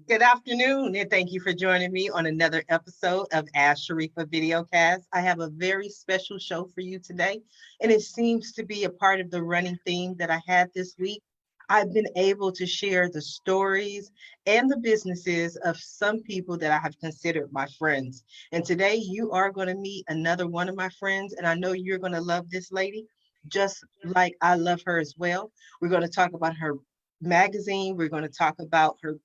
Good afternoon, and thank you for joining me on another episode of Ask Sharifah Videocast. I have a very special show for you today, and it seems to be a part of the running theme that I had this week. I've been able to share the stories and the businesses of some people that I have considered my friends. And today you are going to meet another one of my friends, and I know you're going to love this lady just like I love her as well. We're going to talk about her magazine. We're going to talk about her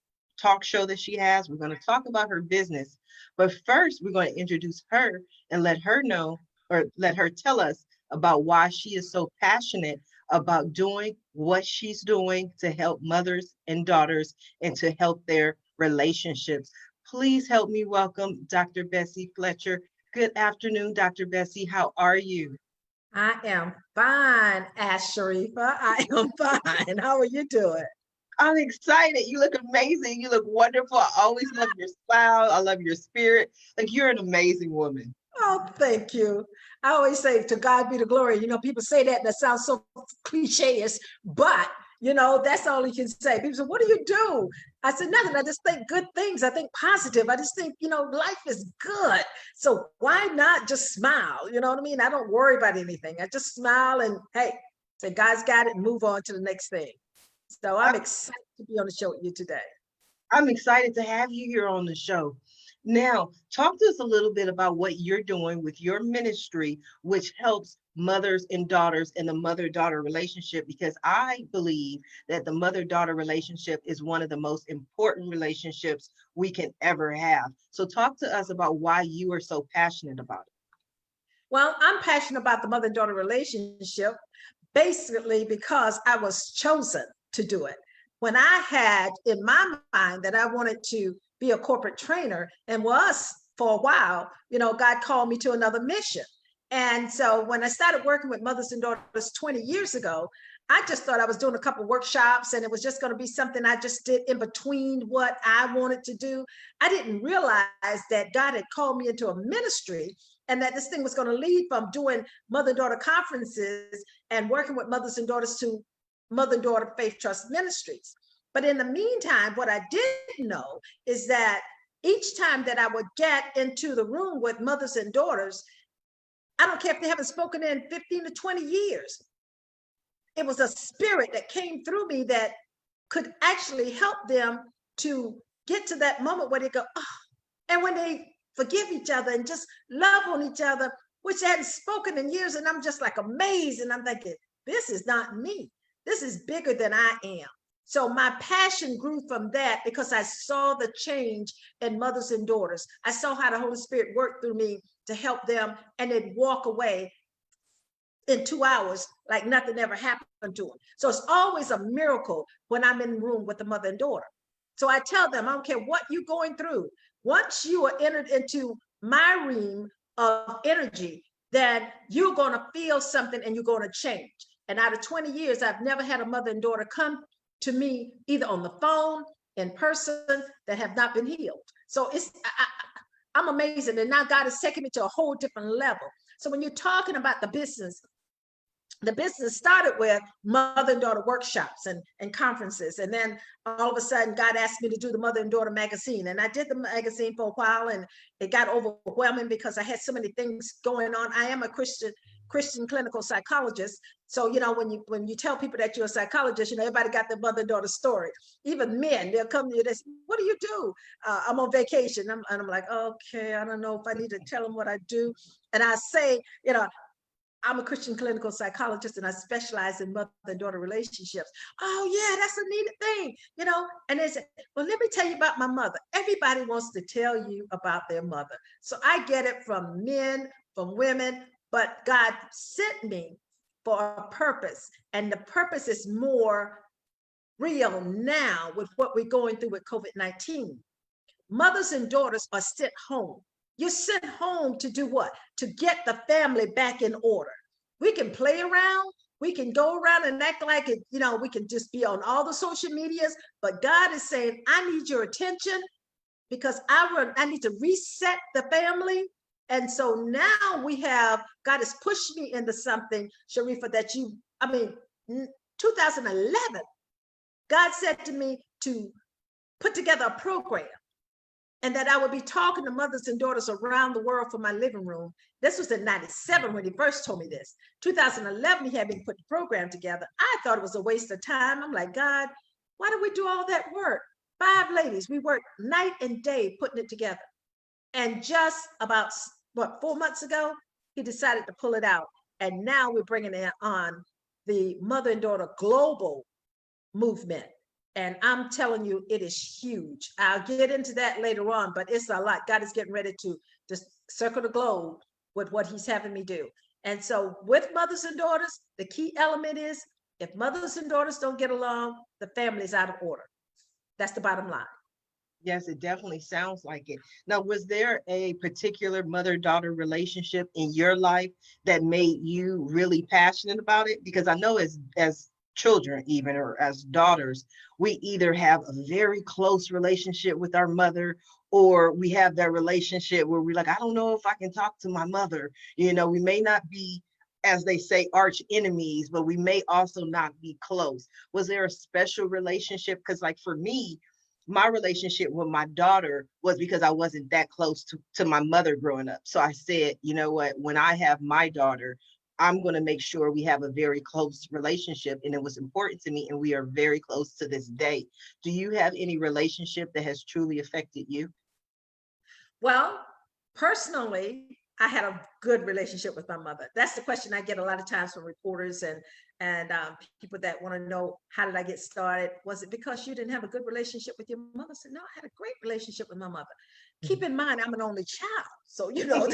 talk show that she has. We're going to talk about her business. But first, we're going to introduce her and let her know or let her tell us about why she is so passionate about doing what she's doing to help mothers and daughters and to help their relationships. Please help me welcome Dr. Bessie Fletcher. Good afternoon, Dr. Bessie. How are you? I am fine, Ash Sharifah. I am fine. How are you doing? I'm excited. You look amazing. You look wonderful. I always love your smile. I love your spirit. Like you're an amazing woman. Oh, thank you. I always say to God be the glory. People say that and that sounds so cliche-ish, but that's all you can say. People say, what do you do? I said, nothing. I just think good things. I think positive. I just think, life is good. So why not just smile? You know what I mean? I don't worry about anything. I just smile and hey, say God's got it and move on to the next thing. So I'm excited to be on the show with you today. I'm excited to have you here on the show. Now, talk to us a little bit about what you're doing with your ministry, which helps mothers and daughters in the mother-daughter relationship, because I believe that the mother-daughter relationship is one of the most important relationships we can ever have. So talk to us about why you are so passionate about it. Well, I'm passionate about the mother-daughter relationship, basically because I was chosen to do it. When I had in my mind that I wanted to be a corporate trainer and was for a while, God called me to another mission. And so when I started working with mothers and daughters 20 years ago, I just thought I was doing a couple of workshops and it was just going to be something I just did in between what I wanted to do. I didn't realize that God had called me into a ministry and that this thing was going to lead from doing mother-daughter conferences and working with mothers and daughters to mother-daughter faith trust ministries. But in the meantime, what I didn't know is that each time that I would get into the room with mothers and daughters, I don't care if they haven't spoken in 15 to 20 years. It was a spirit that came through me that could actually help them to get to that moment where they go, oh, and when they forgive each other and just love on each other, which they hadn't spoken in years. And I'm just like amazed. And I'm thinking, this is not me. This is bigger than I am. So my passion grew from that because I saw the change in mothers and daughters. I saw how the Holy Spirit worked through me to help them and they'd walk away in 2 hours like nothing ever happened to them. So it's always a miracle when I'm in the room with the mother and daughter. So I tell them, I don't care what you're going through. Once you are entered into my realm of energy, then you're going to feel something and you're going to change. And out of 20 years, I've never had a mother and daughter come to me either on the phone, in person, that have not been healed. So I'm amazing. And now God is taking me to a whole different level. So when you're talking about the business started with mother and daughter workshops and conferences. And then all of a sudden, God asked me to do the mother and daughter magazine. And I did the magazine for a while and it got overwhelming because I had so many things going on. I am a Christian clinical psychologist. So, when you tell people that you're a psychologist, everybody got their mother and daughter story. Even men, they'll come to you, they say, what do you do? I'm on vacation. And I'm like, okay, I don't know if I need to tell them what I do. And I say, I'm a Christian clinical psychologist and I specialize in mother and daughter relationships. Oh yeah, that's a neat thing, and they say, well, let me tell you about my mother. Everybody wants to tell you about their mother. So I get it from men, from women, but God sent me for a purpose. And the purpose is more real now with what we're going through with COVID-19. Mothers and daughters are sent home. You're sent home to do what? To get the family back in order. We can play around. We can go around and act like it, we can just be on all the social medias, but God is saying, I need your attention because I need to reset the family. And so now God has pushed me into something, Sharifah, 2011, God said to me to put together a program, and that I would be talking to mothers and daughters around the world from my living room. This was in 97 when he first told me this. 2011, he had me put the program together. I thought it was a waste of time. I'm like, God, why did we do all that work? 5 ladies, we worked night and day putting it together. And just about, 4 months ago, he decided to pull it out. And now we're bringing it on the mother and daughter global movement. And I'm telling you, it is huge. I'll get into that later on, but it's a lot. God is getting ready to just circle the globe with what he's having me do. And so with mothers and daughters, the key element is if mothers and daughters don't get along, the family's out of order. That's the bottom line. Yes, it definitely sounds like it. Now, was there a particular mother-daughter relationship in your life that made you really passionate about it? Because I know as children, even, or as daughters, we either have a very close relationship with our mother, or we have that relationship where we're like, I don't know if I can talk to my mother. You know, we may not be, as they say, arch enemies, but we may also not be close. Was there a special relationship? Because like for me, my relationship with my daughter was because I wasn't that close to my mother growing up. So I said, you know what, when I have my daughter, I'm going to make sure we have a very close relationship. And it was important to me. And we are very close to this day. Do you have any relationship that has truly affected you? Well, personally, I had a good relationship with my mother. That's the question I get a lot of times from reporters and people that want to know, how did I get started? Was it because you didn't have a good relationship with your mother? I said, no, I had a great relationship with my mother. Keep in mind, I'm an only child. So, you know,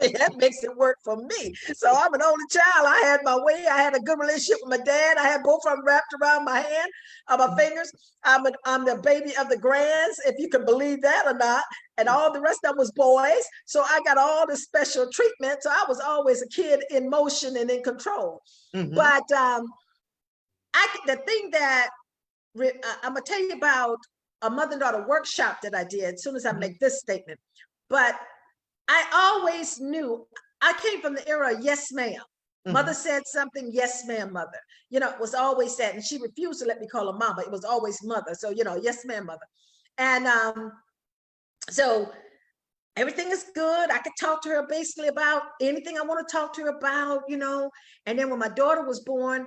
that makes it work for me. So I'm an only child. I had my way. I had a good relationship with my dad. I had both of them wrapped around my hand, my fingers. I'm the baby of the grands, if you can believe that or not. And all the rest of them was boys. So I got all this special treatment. So I was always a kid in motion and in control. But the thing that I'm gonna tell you about a mother-daughter workshop that I did as soon as I make this statement. But I always knew, I came from the era of yes, ma'am. Mother said something, yes, ma'am, mother. You know, it was always that. And she refused to let me call her mama. It was always mother. So, you know, yes, ma'am, mother. And so everything is good. I could talk to her basically about anything I want to talk to her about, you know. And then when my daughter was born,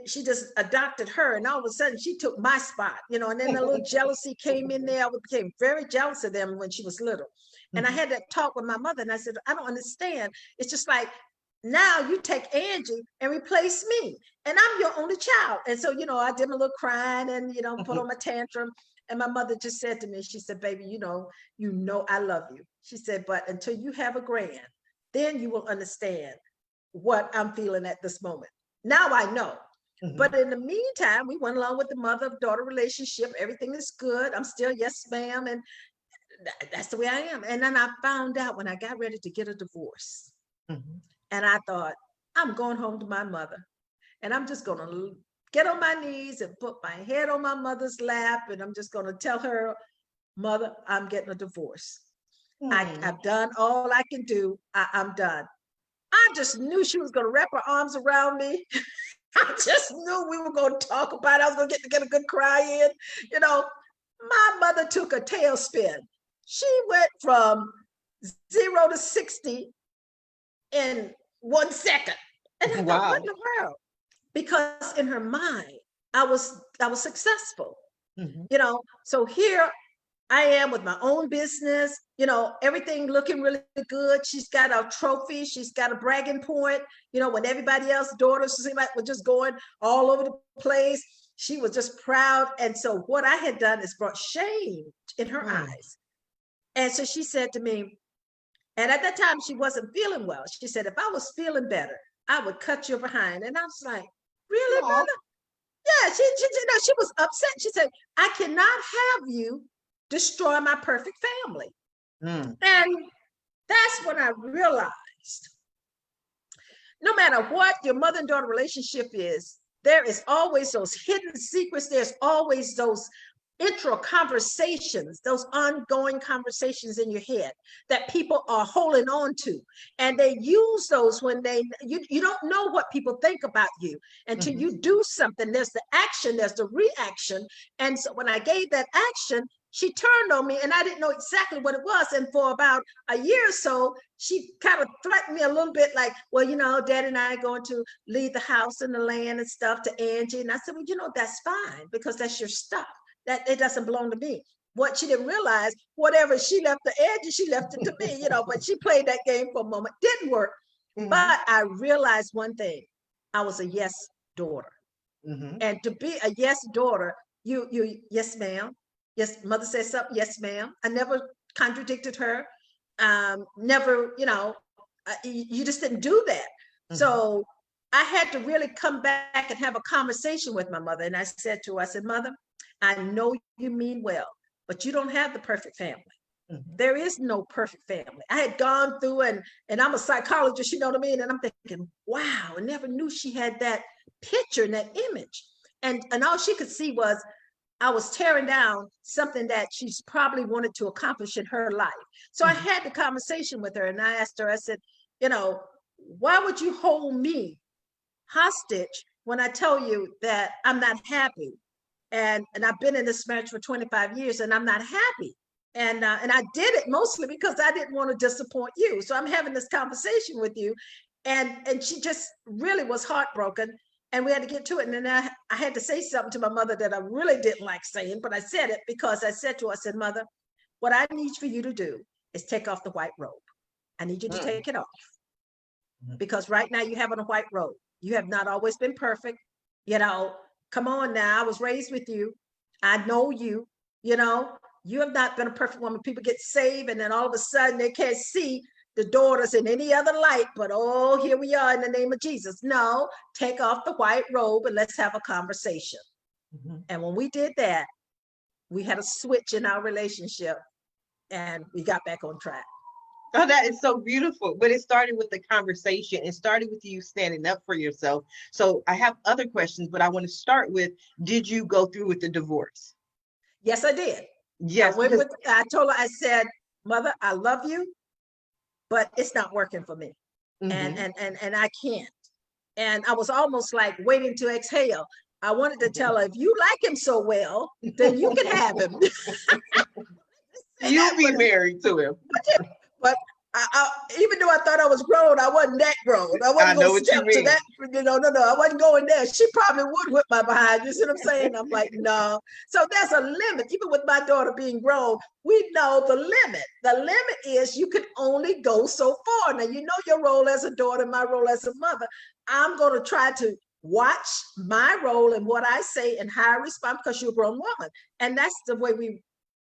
she just adopted her. And all of a sudden she took my spot, you know, and then a little jealousy came in there. I became very jealous of them when she was little. And I had that talk with my mother and I said, I don't understand. It's just like, now you take Angie and replace me and I'm your only child. And so, you know, I did a little crying and, you know, put on my tantrum. And my mother just said to me, she said, baby, you know, I love you. She said, but until you have a grand, then you will understand what I'm feeling at this moment. Now I know. But in the meantime, we went along with the mother-daughter relationship. Everything is good. I'm still yes, ma'am. And that's the way I am. And then I found out when I got ready to get a divorce. And I thought, I'm going home to my mother. And I'm just going to get on my knees and put my head on my mother's lap. And I'm just going to tell her, Mother, I'm getting a divorce. I've done all I can do. I'm done. I just knew she was going to wrap her arms around me. I just knew we were going to talk about it. I was going to get a good cry in. You know, my mother took a tailspin. She went from 0 to 60 in 1 second. And I thought, what in the world? Because in her mind, I was successful. You know, so here I am with my own business, you know, everything looking really good. She's got a trophy. She's got a bragging point. You know, when everybody else, daughters seemed like were just going all over the place, she was just proud. And so what I had done is brought shame in her eyes. And so she said to me, and at that time she wasn't feeling well. She said, if I was feeling better, I would cut your behind. And I was like, really, mother? Yeah, she was upset. She said, I cannot have you destroy my perfect family. And that's when I realized, no matter what your mother and daughter relationship is, there is always those hidden secrets. There's always those intro conversations, those ongoing conversations in your head that people are holding on to. And they use those when you don't know what people think about you until you do something. There's the action, there's the reaction. And so when I gave that action, she turned on me and I didn't know exactly what it was. And for about a year or so, she kind of threatened me a little bit like, well, Dad and I are going to leave the house and the land and stuff to Angie. And I said, well, that's fine because that's your stuff. That it doesn't belong to me. What she didn't realize, whatever she left to Angie, she left it to me, but she played that game for a moment. Didn't work. But I realized one thing. I was a yes daughter. And to be a yes daughter, you yes, ma'am. Yes, mother said something. Yes, ma'am. I never contradicted her. Never, you just didn't do that. So I had to really come back and have a conversation with my mother. And I said to her, I said, Mother, I know you mean well, but you don't have the perfect family. There is no perfect family. I had gone through and I'm a psychologist, you know what I mean? And I'm thinking, wow, I never knew she had that picture and that image. And all she could see was I was tearing down something that she's probably wanted to accomplish in her life. So I had the conversation with her and I asked her, I said, why would you hold me hostage when I tell you that I'm not happy? And I've been in this marriage for 25 years and I'm not happy. And I did it mostly because I didn't want to disappoint you. So I'm having this conversation with you. And she just really was heartbroken. And we had to get to it. And then I had to say something to my mother that I really didn't like saying, but I said it because I said to her, I said, Mother, what I need for you to do is take off the white robe. I need you to take it off. Because right now you have on a white robe. You have not always been perfect. Come on now. I was raised with you. I know you, you have not been a perfect woman. People get saved and then all of a sudden they can't see the daughters in any other light, but here we are in the name of Jesus. No, take off the white robe and let's have a conversation. And when we did that, we had a switch in our relationship and we got back on track. Oh, that is so beautiful. But it started with the conversation. It started with you standing up for yourself. So I have other questions, but I want to start with, did you go through with the divorce? Yes, I did. Yes. I told her, I said, Mother, I love you, but it's not working for me. And I can't. And I was almost like waiting to exhale. I wanted to tell her, if you like him so well, then you can have him. You'll be married to him. But I, even though I thought I was grown, I wasn't that grown. I wasn't going to step to that. No, I wasn't going there. She probably would whip my behind. You see what I'm saying? I'm like, no. So there's a limit. Even with my daughter being grown, we know the limit. The limit is you can only go so far. Now, you know your role as a daughter, my role as a mother. I'm going to try to watch my role and what I say and how I respond because you're a grown woman. And that's the way we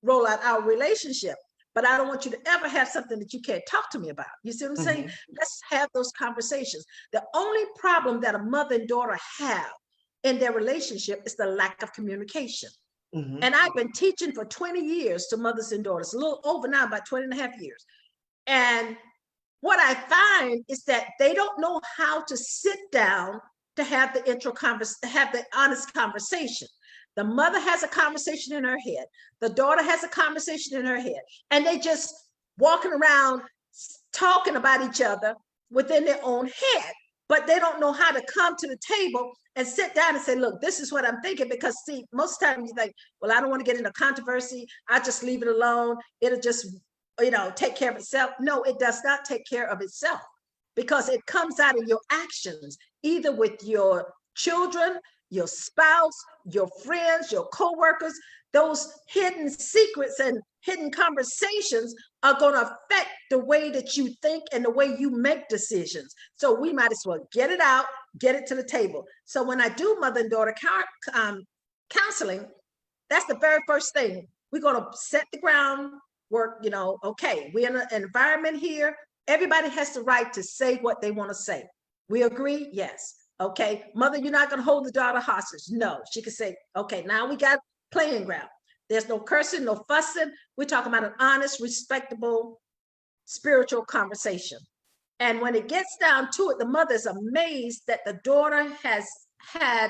roll out our relationship. But I don't want you to ever have something that you can't talk to me about. You see what I'm saying? Let's have those conversations. The only problem that a mother and daughter have in their relationship is the lack of communication. And I've been teaching for 20 years to mothers and daughters, a little over now, about 20 and a half years. And what I find is that they don't know how to sit down to have the honest conversation. The mother has a conversation in her head. The daughter has a conversation in her head. And they just walking around talking about each other within their own head. But they don't know how to come to the table and sit down and say, look, this is what I'm thinking. Because see, most of the time you think, well, I don't want to get into controversy. I just leave it alone. It'll just, take care of itself. No, it does not take care of itself because it comes out of your actions, either with your children, your spouse, your friends, your coworkers. Those hidden secrets and hidden conversations are going to affect the way that you think and the way you make decisions. So we might as well get it out, get it to the table. So when I do mother and daughter counseling, that's the very first thing. We're going to set the groundwork, okay, we're in an environment here. Everybody has the right to say what they want to say. We agree? Yes. Okay, mother, you're not going to hold the daughter hostage. No, she can say, okay, now we got playing ground. There's no cursing, no fussing. We're talking about an honest, respectable, spiritual conversation. And when it gets down to it, the mother is amazed that the daughter has had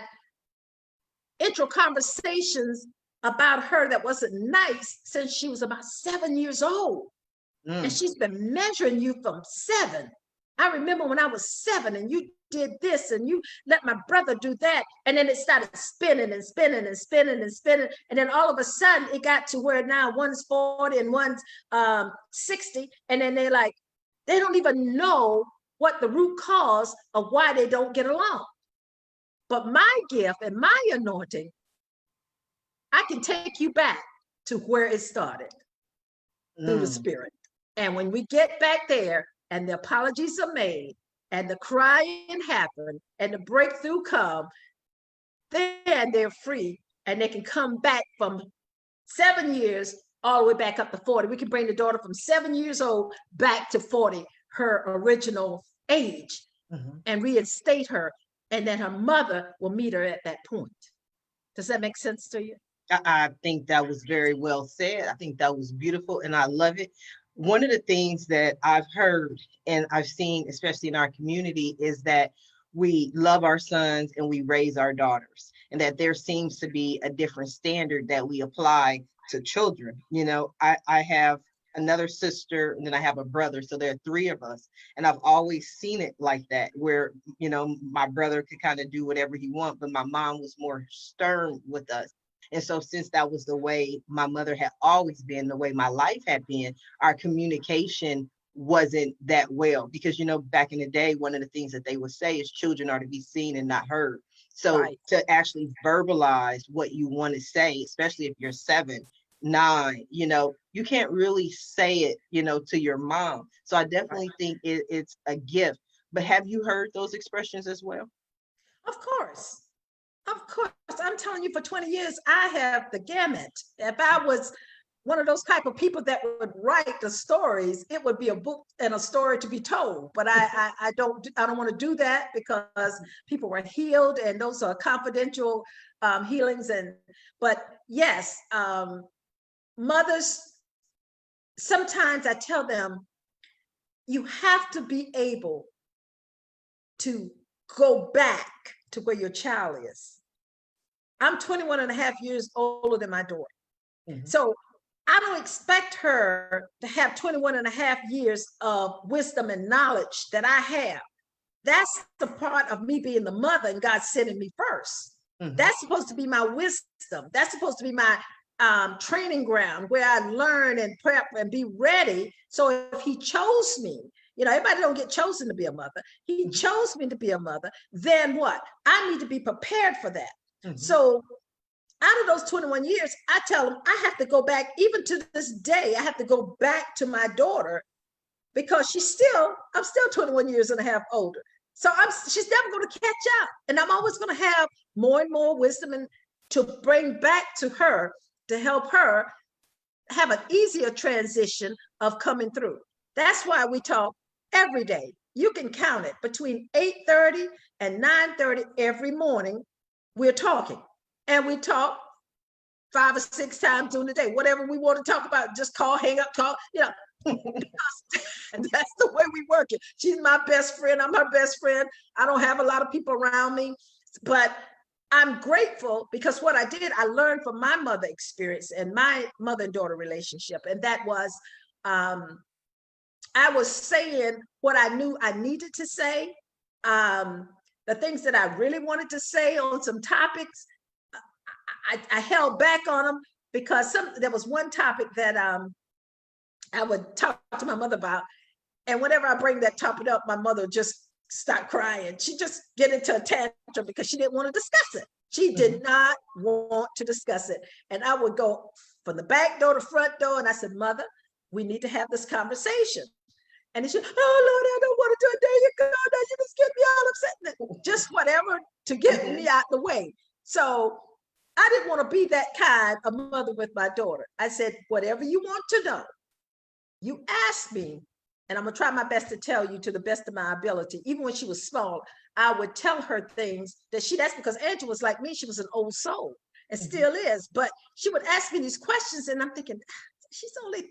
intro conversations about her that wasn't nice since she was about 7 years old. And she's been measuring you from 7. I remember when I was 7 and you did this and you let my brother do that. And then it started spinning and spinning and spinning and spinning. And then all of a sudden it got to where now one's 40 and one's 60. And then they're like, they don't even know what the root cause of why they don't get along. But my gift and my anointing, I can take you back to where it started through the Spirit. And when we get back there and the apologies are made and the crying happen and the breakthrough come, then they're free and they can come back from 7 years all the way back up to 40. We can bring the daughter from 7 years old back to 40, her original age, and reinstate her. And then her mother will meet her at that point. Does that make sense to you? I think that was very well said. I think that was beautiful and I love it. One of the things that I've heard and I've seen, especially in our community, is that we love our sons and we raise our daughters, and that there seems to be a different standard that we apply to children. You know, I have another sister and then I have a brother. So there are 3 of us. And I've always seen it like that, where, you know, my brother could kind of do whatever he wants, but my mom was more stern with us. And so since that was the way my mother had always been, the way my life had been, our communication wasn't that well. Because, you know, back in the day, one of the things that they would say is children are to be seen and not heard. So to actually verbalize what you want to say, especially if you're 7, 9, you know, you can't really say it, you know, to your mom. So I definitely think it's a gift. But have you heard those expressions as well? Of course. Of course. I'm telling you, for 20 years, I have the gamut. If I was one of those type of people that would write the stories, it would be a book and a story to be told. But I don't want to do that, because people were healed and those are confidential healings. But yes, mothers, sometimes I tell them, you have to be able to go back to where your child is. I'm 21 and a half years older than my daughter. So I don't expect her to have 21 and a half years of wisdom and knowledge that I have. That's the part of me being the mother and God sending me first. That's supposed to be my wisdom. That's supposed to be my training ground, where I learn and prep and be ready. So if he chose me, you know, everybody don't get chosen to be a mother. He chose me to be a mother. Then what? I need to be prepared for that. So out of those 21 years, I tell them I have to go back, even to this day, I have to go back to my daughter, because I'm still 21 years and a half older. So she's never going to catch up. And I'm always going to have more and more wisdom and to bring back to her, to help her have an easier transition of coming through. That's why we talk every day. You can count it between 8:30 and 9:30 every morning. We're talking, and we talk 5 or 6 times during the day. Whatever we want to talk about, just call, hang up, call, you know, and that's the way we work it. She's my best friend. I'm her best friend. I don't have a lot of people around me, but I'm grateful, because what I did, I learned from my mother experience and my mother and daughter relationship. And that was, I was saying what I knew I needed to say. The things that I really wanted to say on some topics, I held back on them, because there was one topic that I would talk to my mother about. And whenever I bring that topic up, my mother just start crying. She just get into a tantrum because she didn't want to discuss it. She did not want to discuss it. And I would go from the back door to front door, and I said, Mother, we need to have this conversation. And she said, oh, Lord, I don't want to do it. There you go. Now you just get me all upset. Just whatever to get me out the way. So I didn't want to be that kind of mother with my daughter. I said, whatever you want to know, you ask me, and I'm going to try my best to tell you to the best of my ability. Even when she was small, I would tell her things that's because Angela was like me. She was an old soul and still is. But she would ask me these questions, and I'm thinking, she's only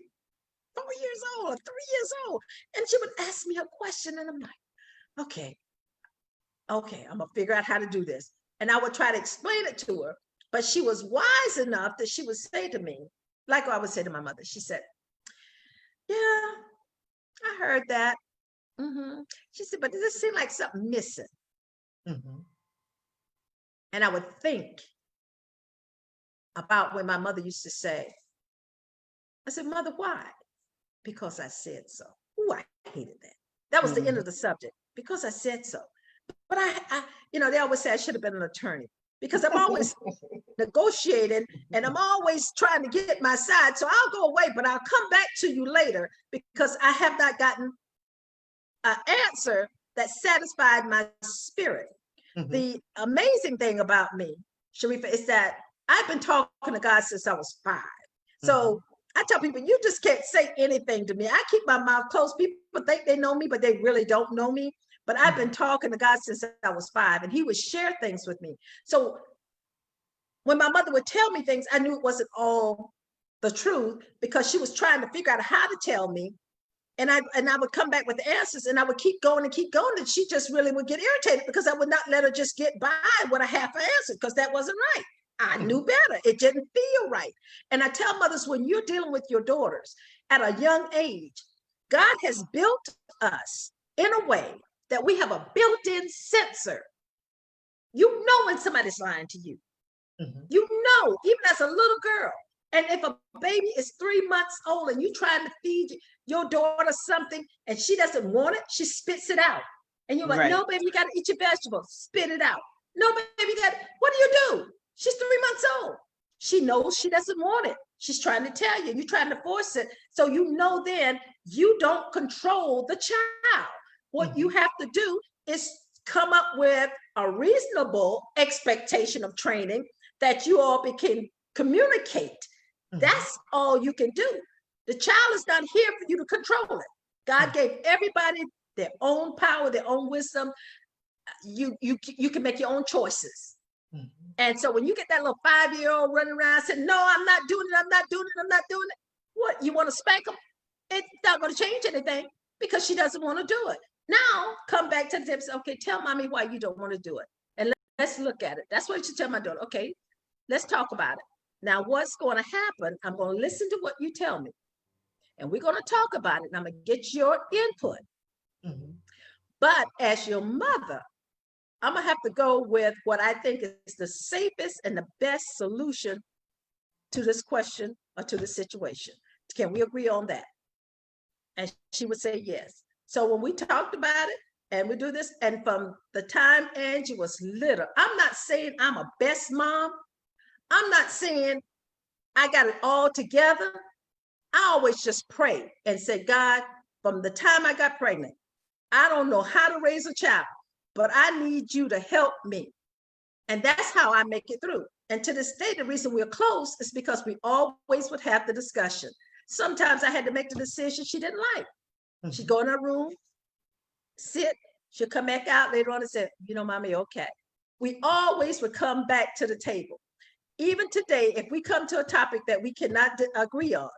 4 years old or 3 years old. And she would ask me a question, and I'm like, okay, I'm going to figure out how to do this. And I would try to explain it to her. But she was wise enough that she would say to me, like I would say to my mother, she said, yeah, I heard that. She said, but does it seem like something missing? And I would think about when my mother used to say, I said, Mother, why? Because I said so. Ooh, I hated that. That was the end of the subject, because I said so. But I they always say I should have been an attorney, because I'm always negotiating and I'm always trying to get my side. So I'll go away, but I'll come back to you later, because I have not gotten an answer that satisfied my spirit. The amazing thing about me, Sharifah, is that I've been talking to God since I was 5. So I tell people, you just can't say anything to me. I keep my mouth closed. People think they know me, but they really don't know me. But I've been talking to God since I was 5, and he would share things with me. So when my mother would tell me things, I knew it wasn't all the truth, because she was trying to figure out how to tell me. And I would come back with the answers, and I would keep going, and she just really would get irritated, because I would not let her just get by with a half answer, because that wasn't right. I knew better. It didn't feel right. And I tell mothers, when you're dealing with your daughters at a young age, God has built us in a way that we have a built-in sensor. You know when somebody's lying to you. You know, even as a little girl. And if a baby is 3 months old and you're trying to feed your daughter something and she doesn't want it, she spits it out. And you're like, no, baby, you got to eat your vegetables. Spit it out. No, baby, you got to, what do? She's 3 months old. She knows she doesn't want it. She's trying to tell you, you're trying to force it. So you know then you don't control the child. What you have to do is come up with a reasonable expectation of training that you all can communicate. That's all you can do. The child is not here for you to control it. God gave everybody their own power, their own wisdom. You can make your own choices. And so when you get that little 5-year-old running around saying, no, I'm not doing it, I'm not doing it, I'm not doing it. What, you want to spank them? It's not going to change anything, because she doesn't want to do it. Now, come back to the tips. Okay, tell mommy why you don't want to do it. And let's look at it. That's what you tell my daughter. Okay, let's talk about it. Now, what's going to happen, I'm going to listen to what you tell me. And we're going to talk about it. And I'm going to get your input. But as your mother, I'm going to have to go with what I think is the safest and the best solution to this question or to the situation. Can we agree on that? And she would say yes. So when we talked about it, and we do this, and from the time Angie was little, I'm not saying I'm a best mom. I'm not saying I got it all together. I always just pray and say, God, from the time I got pregnant, I don't know how to raise a child, but I need you to help me. And that's how I make it through. And to this day, the reason we're close is because we always would have the discussion. Sometimes I had to make the decision she didn't like. She'd go in her room, sit, she'll come back out later on and say, you know, mommy, okay. We always would come back to the table. Even today, if we come to a topic that we cannot agree on,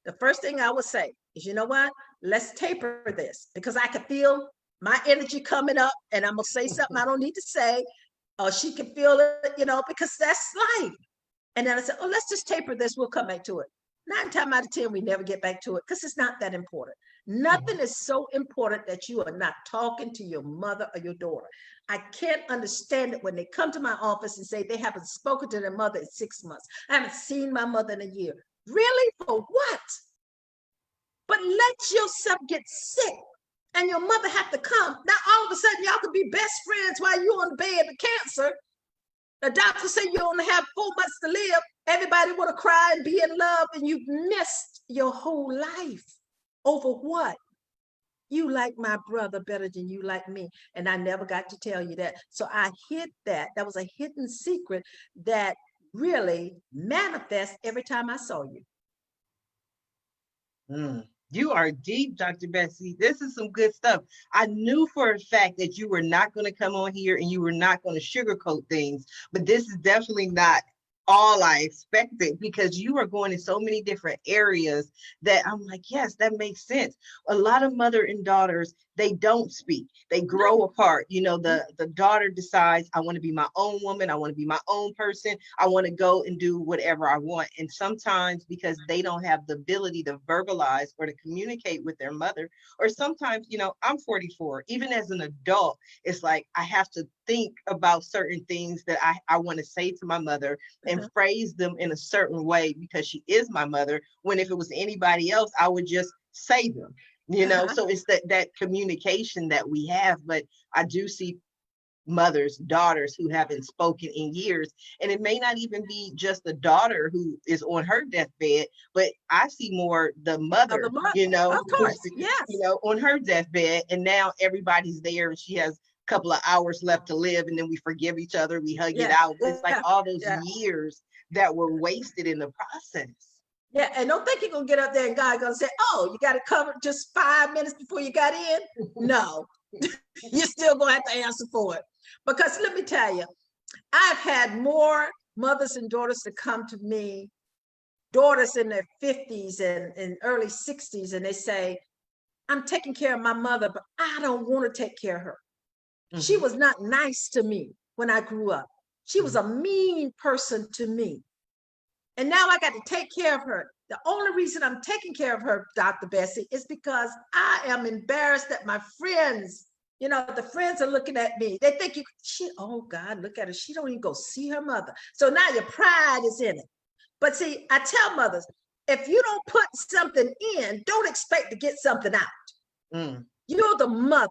the first thing I would say is, you know what, let's taper this, because I can feel my energy coming up and I'm gonna say something I don't need to say, or she can feel it, because that's life. And then I said, oh, let's just taper this, we'll come back to it. 9 times out of 10, we never get back to it, because it's not that important. Nothing is so important that you are not talking to your mother or your daughter. I can't understand it when they come to my office and say they haven't spoken to their mother in 6 months. I haven't seen my mother in a year. Really? For what? But let yourself get sick and your mother have to come. Now, all of a sudden, y'all could be best friends while you're on the bed of cancer. The doctor say you only have 4 months to live. Everybody want to cry and be in love, and you've missed your whole life. Over what? You like my brother better than you like me. And I never got to tell you that. So I hid that. That was a hidden secret that really manifests every time I saw you. You are deep, Dr. Bessie. This is some good stuff. I knew for a fact that you were not going to come on here and you were not going to sugarcoat things, but this is definitely not all I expected, because you are going in so many different areas that I'm like, yes, that makes sense. A lot of mother and daughters, they don't speak. They grow No. apart. You know, the daughter decides, I want to be my own woman. I want to be my own person. I want to go and do whatever I want. And sometimes because they don't have the ability to verbalize or to communicate with their mother, or sometimes, you know, I'm 44, even as an adult, it's like I have to think about certain things that I want to say to my mother and Uh-huh. phrase them in a certain way because she is my mother. When if it was anybody else, I would just say them, you know. Uh-huh. So it's that communication that we have. But I do see mothers, daughters who haven't spoken in years. And it may not even be just the daughter who is on her deathbed, but I see more the Of the mother, mother. you know, Of who's, course. you Yes. know, on her deathbed. And now everybody's there and she has a couple of hours left to live. And then we forgive each other, we hug it Yeah. out. But it's like Yeah. all those Yeah. years that were wasted in the process. Yeah. And don't think you're gonna get up there and God's gonna say, oh, you got to cover just 5 minutes before you got in. No, you're still gonna have to answer for it. Because let me tell you, I've had more mothers and daughters to come to me, daughters in their 50s and early 60s, and they say, I'm taking care of my mother, but I don't want to take care of her. She Mhm, was not nice to me when I grew up. She was mhm, a mean person to me. And now I got to take care of her. The only reason I'm taking care of her, Dr. Bessie, is because I am embarrassed that my friends, you know, the friends are looking at me. They think oh God, look at her. She don't even go see her mother. So now your pride is in it. But see, I tell mothers, if you don't put something in, don't expect to get something out. mm, You're the mother.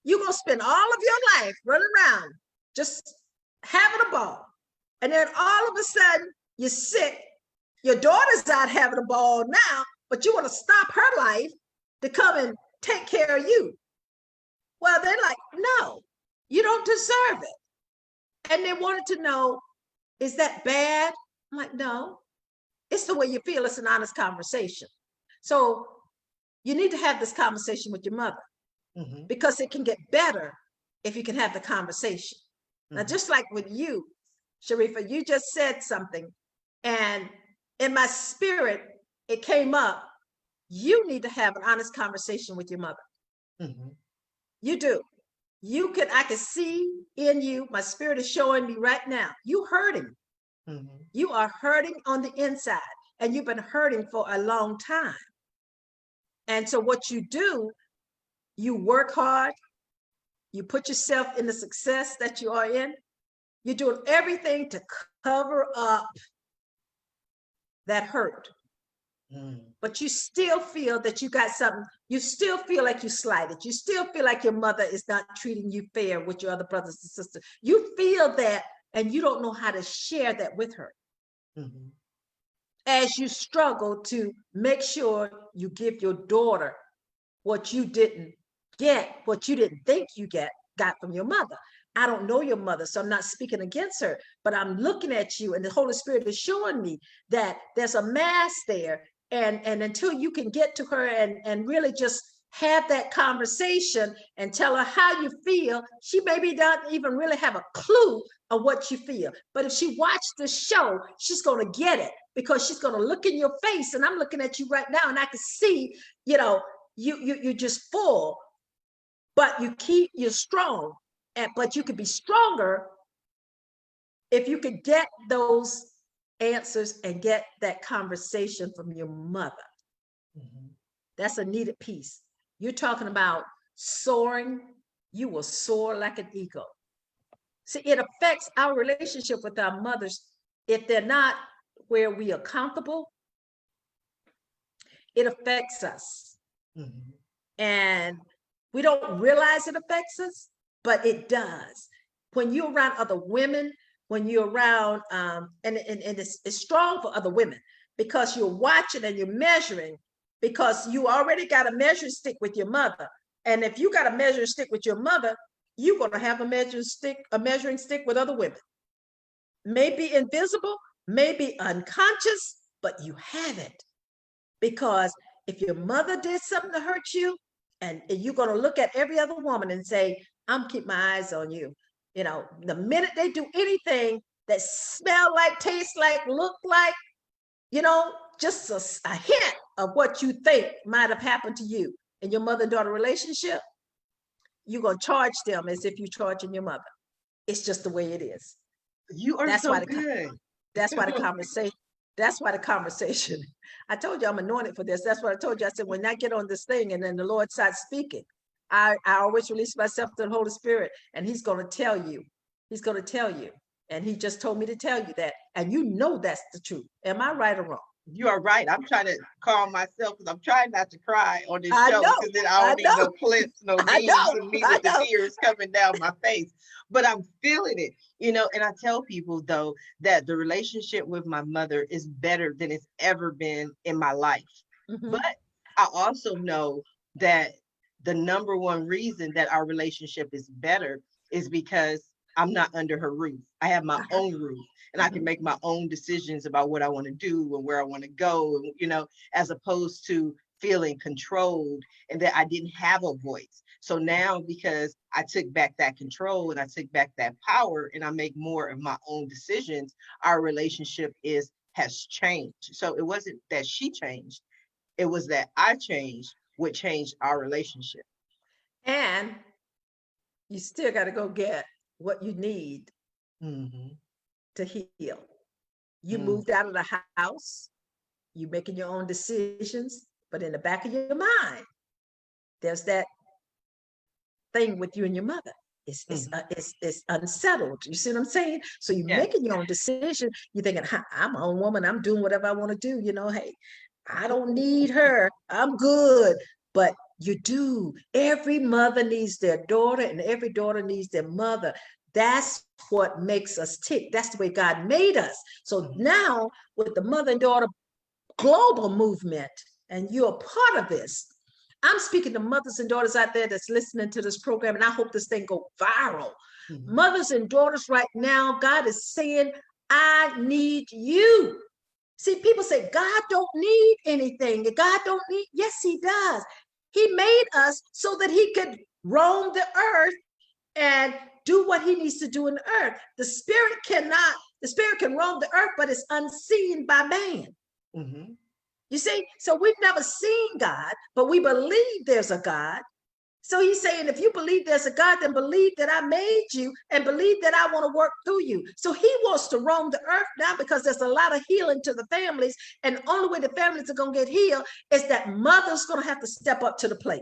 You're going to spend all of your life running around, just having a ball. And then all of a sudden, you're sick. Your daughter's out having a ball now, but you want to stop her life to come and take care of you. Well, they're like, no, you don't deserve it. And they wanted to know, is that bad? I'm like, no, it's the way you feel. It's an honest conversation. So you need to have this conversation with your mother mhm, because it can get better if you can have the conversation. Now, mhm, just like with you, Sharifah, you just said something, and in my spirit, it came up. You need to have an honest conversation with your mother. mhm, You do. I can see in you, my spirit is showing me right now, you hurting. mhm, You are hurting on the inside, and you've been hurting for a long time. And so, what you do, you work hard, you put yourself in the success that you are in, you're doing everything to cover up that hurt. mm. But you still feel that you got something, you still feel like you slighted. You still feel like your mother is not treating you fair with your other brothers and sisters. You feel that, and you don't know how to share that with her Mhm, as you struggle to make sure you give your daughter what you didn't what you didn't think you got from your mother. I don't know your mother, so I'm not speaking against her, but I'm looking at you, and the Holy Spirit is showing me that there's a mass there. And until you can get to her and really just have that conversation and tell her how you feel, she maybe doesn't even really have a clue of what you feel. But if she watched the show, she's going to get it because she's going to look in your face. And I'm looking at you right now, and I can see, you know, you're just full, but you're strong, but you could be stronger if you could get those answers and get that conversation from your mother. mhm, That's a needed piece. You're talking about soaring. You will soar like an eagle. See, it affects our relationship with our mothers if they're not where we are comfortable. It affects us. mhm, And we don't realize it affects us, but it does. When you're around other women, when you're around, and it's strong for other women because you're watching and you're measuring, because you already got a measuring stick with your mother. And if you got a measuring stick with your mother, you're going to have a measuring stick with other women. Maybe invisible, maybe unconscious, but you have it. Because if your mother did something to hurt you, and you're going to look at every other woman and say, I'm keep my eyes on you. You know, the minute they do anything that smell like, taste like, look like, just a hint of what you think might have happened to you in your mother-daughter relationship, you're going to charge them as if you're charging your mother. It's just the way it is. You are That's so why good. that's why the conversation, I told you I'm anointed for this. That's what I told you. I said, when I get on this thing and then the Lord starts speaking, I always release myself to the Holy Spirit, and he's going to tell you. He's going to tell you. And he just told me to tell you that. And that's the truth. Am I right or wrong? You are right. I'm trying to calm myself because I'm trying not to cry on this I show, know, because then I I don't need know, no clips, no I memes know, of me I with the know. tears coming down my face. But I'm feeling it, and I tell people, though, that the relationship with my mother is better than it's ever been in my life. Mhm. But I also know that the number one reason that our relationship is better is because I'm not under her roof. I have my Uh-huh. own roof, and I can Mhm. make my own decisions about what I want to do and where I want to go, and as opposed to feeling controlled and that I didn't have a voice. So now, because I took back that control and I took back that power and I make more of my own decisions, our relationship has changed. So it wasn't that she changed, it was that I changed, which changed our relationship. And you still got to go get what you need Mm-hmm. to heal. You Mm. moved out of the house, you making your own decisions, but in the back of your mind, there's that thing with you and your mother. Mm-hmm. It's unsettled. You see what I'm saying? So you're Yeah. making your own decision. You're thinking, I'm my own woman. I'm doing whatever I want to do. Hey, I don't need her. I'm good. But you do. Every mother needs their daughter, and every daughter needs their mother. That's what makes us tick. That's the way God made us. So now, with the mother and daughter global movement, and you're a part of this, I'm speaking to mothers and daughters out there that's listening to this program, and I hope this thing go viral. Mm-hmm. Mothers and daughters right now, God is saying, I need you. See, people say, God don't need anything. God don't need, yes, he does. He made us so that he could roam the earth and do what he needs to do in the earth. The spirit can roam the earth, but it's unseen by man. Mm-hmm. You see, so we've never seen God, but we believe there's a God. So he's saying, if you believe there's a God, then believe that I made you and believe that I want to work through you. So he wants to roam the earth now, because there's a lot of healing to the families. And the only way the families are going to get healed is that mother's going to have to step up to the plate.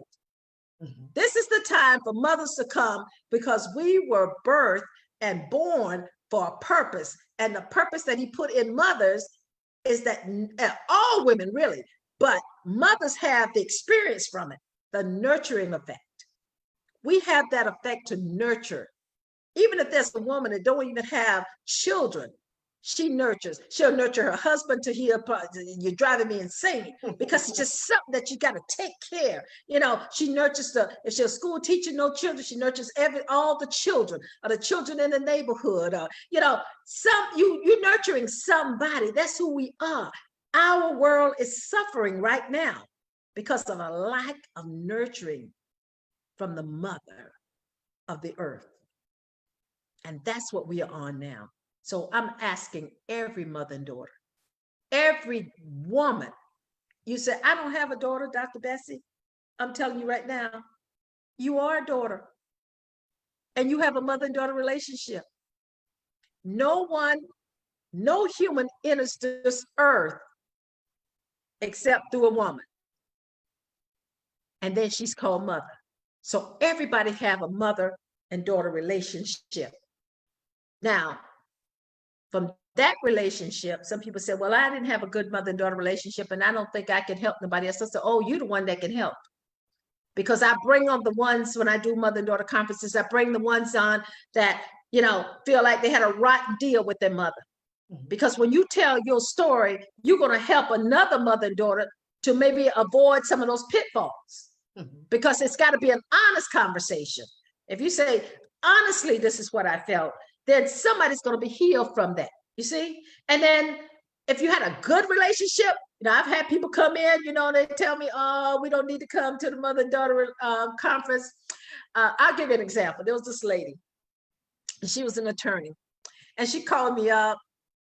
Mm-hmm. This is the time for mothers to come, because we were birthed and born for a purpose. And the purpose that he put in mothers is that all women really, but mothers have the experience from it, the nurturing effect. We have that effect to nurture. Even if there's a woman that don't even have children, she nurtures. She'll nurture her husband to heal. You're driving me insane, because it's just something that you got to take care. She nurtures if she's a school teacher, no children, she nurtures all the children, or the children in the neighborhood. You're nurturing somebody. That's who we are. Our world is suffering right now because of a lack of nurturing from the mother of the earth. And that's what we are on now. So I'm asking every mother and daughter, every woman. You say, I don't have a daughter, Dr. Bessie. I'm telling you right now, you are a daughter. And you have a mother and daughter relationship. No human enters this earth except through a woman. And then she's called mother. So everybody have a mother and daughter relationship. Now, from that relationship, some people say, well, I didn't have a good mother and daughter relationship, and I don't think I can help nobody else. I say, oh, you're the one that can help. Because I bring on the ones, when I do mother and daughter conferences, I bring the ones on that, feel like they had a rotten deal with their mother. Because when you tell your story, you're going to help another mother and daughter to maybe avoid some of those pitfalls. Because it's got to be an honest conversation. If you say, honestly, this is what I felt, then somebody's going to be healed from that. You see? And then if you had a good relationship, I've had people come in, they tell me, oh, we don't need to come to the mother and daughter conference. I'll give you an example. There was this lady, she was an attorney, And she called me up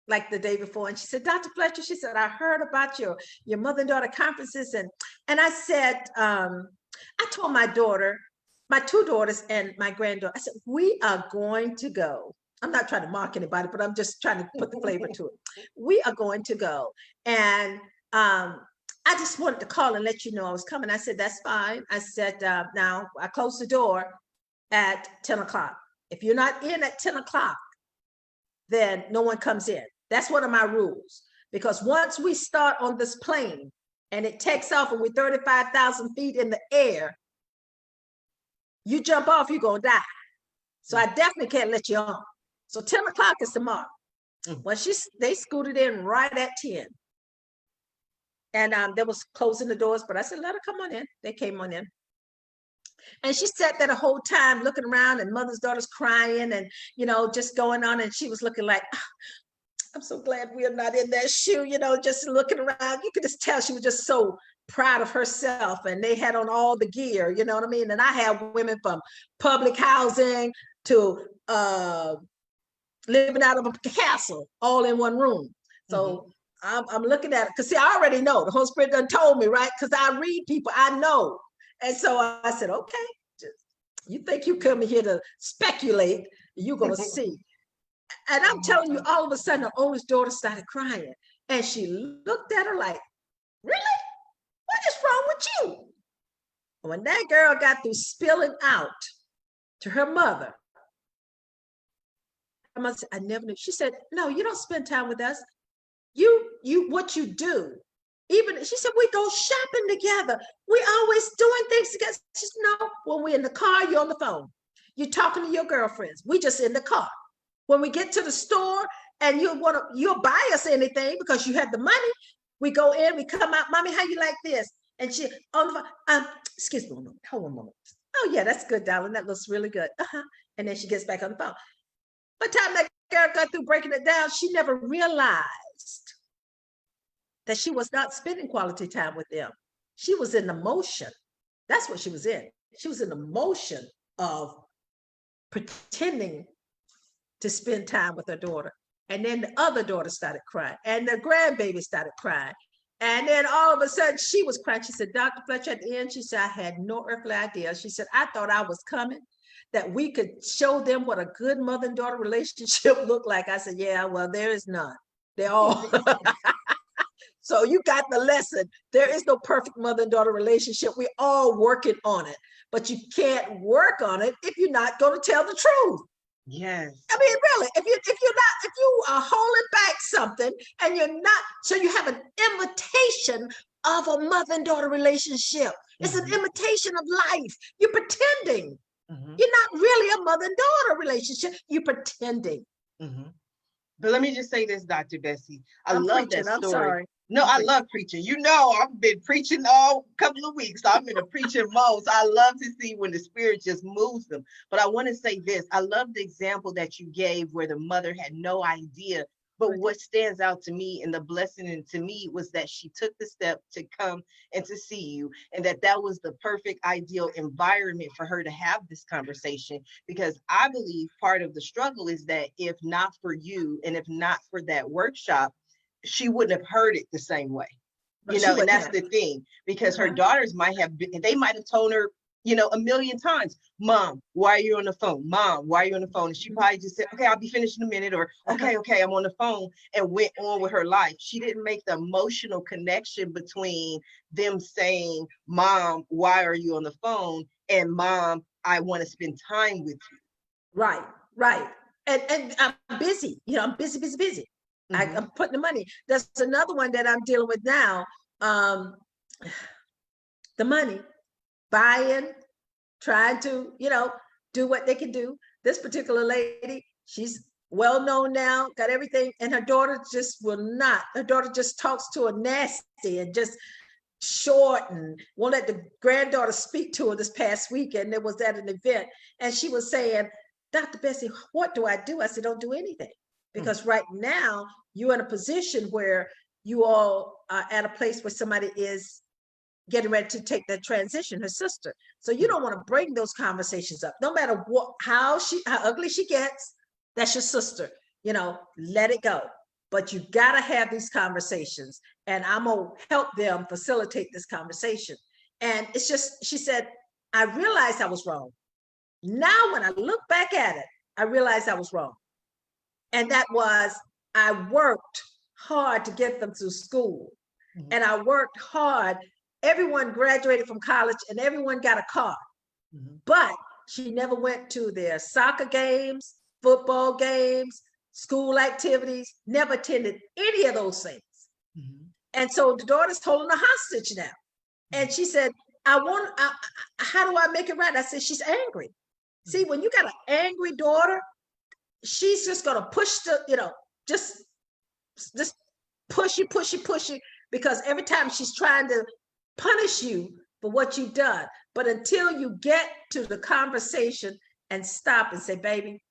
like the day before, and she said, Dr. Fletcher, she said, I heard about your mother and daughter conferences. And I said, I told my daughter, my two daughters and my granddaughter, I said, we are going to go. I'm not trying to mock anybody, but I'm just trying to put the flavor to it. We are going to go. And I just wanted to call and let you know I was coming. I said, that's fine. I said, now I close the door at 10 o'clock. If you're not in at 10 o'clock, then no one comes in. That's one of my rules. Because once we start on this plane and it takes off and we're 35,000 feet in the air, you jump off, you're going to die. So I definitely can't let you on. So 10 o'clock is tomorrow. Well, they scooted in right at 10. And they was closing the doors, but I said, let her come on in. They came on in. And she sat there the whole time looking around, and mother's daughter's crying and, just going on. And she was looking like, I'm so glad we are not in that shoe, just looking around. You could just tell she was just so proud of herself, and they had on all the gear, you know what I mean? And I have women from public housing to living out of a castle all in one room. So I'm looking at it because, see, I already know. The Holy Spirit done told me, right? Because I read people, I know. And so I said, okay, you think you come here to speculate, you're going to see. And I'm telling you, all of a sudden, the oldest daughter started crying. And she looked at her like, really? What is wrong with you? When that girl got through spilling out to her mother, I never knew. She said, no, you don't spend time with us. What you do. Even, she said, we go shopping together. We always doing things together. She said, no, when we're in the car, you're on the phone. You're talking to your girlfriends. We just in the car. When we get to the store and you'll buy us anything because you have the money, we go in, we come out, mommy, how you like this? And she on the phone, excuse me, hold on a moment. Oh yeah, that's good, darling. That looks really good. And then she gets back on the phone. By the time that girl got through breaking it down, she never realized that she was not spending quality time with them. She was in the motion. That's what she was in. She was in the motion of pretending to spend time with her daughter. And then the other daughter started crying, and the grandbaby started crying. And then all of a sudden she was crying. She said, Dr. Fletcher, at the end, she said, I had no earthly idea. She said, I thought I was coming, that we could show them what a good mother and daughter relationship looked like. I said, yeah, well, there is none. They're all. So you got the lesson. There is no perfect mother and daughter relationship. We're all working on it, but you can't work on it if you're not going to tell the truth. Yes. I mean, really, if you are holding back something and you're not, so you have an imitation of a mother and daughter relationship. It's an imitation of life. You're pretending. You're not really a mother and daughter relationship. You're pretending. But let me just say this, Dr. Bessie. I love that story. I'm sorry. No, I love preaching. I've been preaching all couple of weeks. So I'm in a preaching mode. So I love to see when the Spirit just moves them. But I want to say this. I love the example that you gave where the mother had no idea. But what stands out to me and the blessing to me was that she took the step to come and to see you, and that was the perfect ideal environment for her to have this conversation. Because I believe part of the struggle is that if not for you and if not for that workshop, she wouldn't have heard it the same way. And that's the thing, because her daughters might have told her, a million times, Mom, why are you on the phone? Mom, why are you on the phone? And she probably just said, okay, I'll be finished in a minute, or okay, I'm on the phone, and went on with her life. She didn't make the emotional connection between them saying, Mom, why are you on the phone? And Mom, I want to spend time with you. Right. And I'm busy, I'm busy. I'm putting the money. There's another one that I'm dealing with now. The money, buying, trying to, do what they can do. This particular lady, she's well known now, got everything, and her daughter just will not. Her daughter just talks to her nasty and just short, and won't let the granddaughter speak to her. This past weekend, there was at an event, and she was saying, Dr. Bessie, what do I do? I said, don't do anything. Because right now you're in a position where you all are at a place where somebody is getting ready to take that transition, her sister. So you don't want to bring those conversations up. No matter how ugly she gets, that's your sister. let it go. But you got to have these conversations, and I'm going to help them facilitate this conversation. And it's just, she said, I realized I was wrong. Now, when I look back at it, I realized I was wrong. And that was, I worked hard to get them through school. Mm-hmm. And I worked hard. Everyone graduated from college and everyone got a car. Mm-hmm. But she never went to their soccer games, football games, school activities, never attended any of those things. Mm-hmm. And so the daughter's holding a hostage now. Mm-hmm. And she said, how do I make it right? I said, she's angry. Mm-hmm. See, when you got an angry daughter, she's just going to push just push you, because every time she's trying to punish you for what you've done. But until you get to the conversation and stop and say, baby,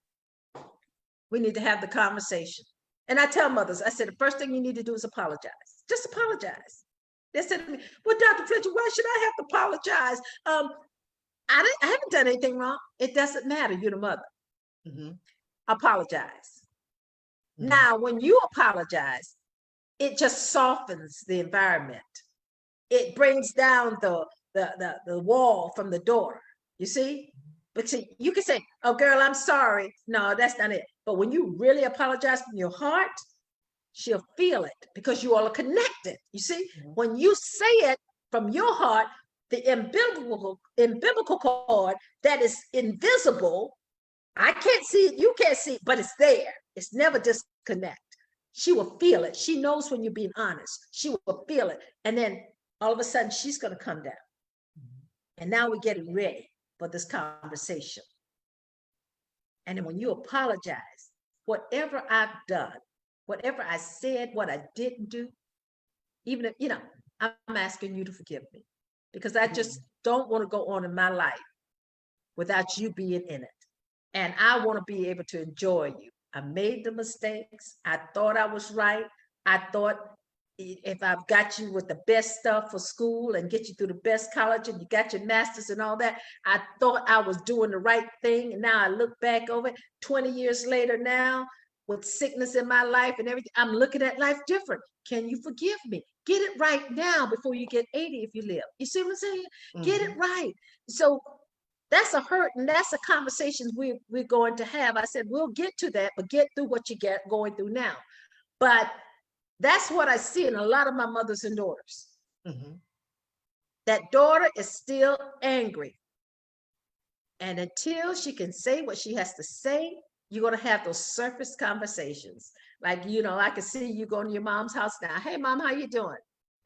we need to have the conversation. And I tell mothers, I said, the first thing you need to do is apologize. Just apologize. They said to me, well, Dr. Fletcher, why should I have to apologize? I haven't done anything wrong. It doesn't matter. You're the mother. Mm-hmm. Apologize. Mm-hmm. Now, when you apologize, it just softens the environment. It brings down the wall from the door, you see? But see, you can say, oh, girl, I'm sorry. No, that's not it. But when you really apologize from your heart, she'll feel it, because you all are connected. You see, mm-hmm. When you say it from your heart, the umbilical cord that is invisible, I can't see it, you can't see it, but it's there. It's never disconnect. She will feel it. She knows when you're being honest. She will feel it. And then all of a sudden, she's going to come down. Mm-hmm. And now we're getting ready for this conversation. And then when you apologize, whatever I've done, whatever I said, what I didn't do, even if, I'm asking you to forgive me, because I just don't want to go on in my life without you being in it. And I want to be able to enjoy you. I made the mistakes. I thought I was right. I thought if I've got you with the best stuff for school and get you through the best college and you got your master's and all that, I thought I was doing the right thing. And now I look back over it 20 years later now, with sickness in my life and everything, I'm looking at life different. Can you forgive me? Get it right now before you get 80 if you live. You see what I'm saying? Mm-hmm. Get it right. So that's a hurt, and that's a conversation we're going to have. I said, we'll get to that, but get through what you get going through now. But that's what I see in a lot of my mothers and daughters. Mm-hmm. That daughter is still angry. And until she can say what she has to say, you're going to have those surface conversations. Like, I can see you going to your mom's house now. Hey, mom, how you doing?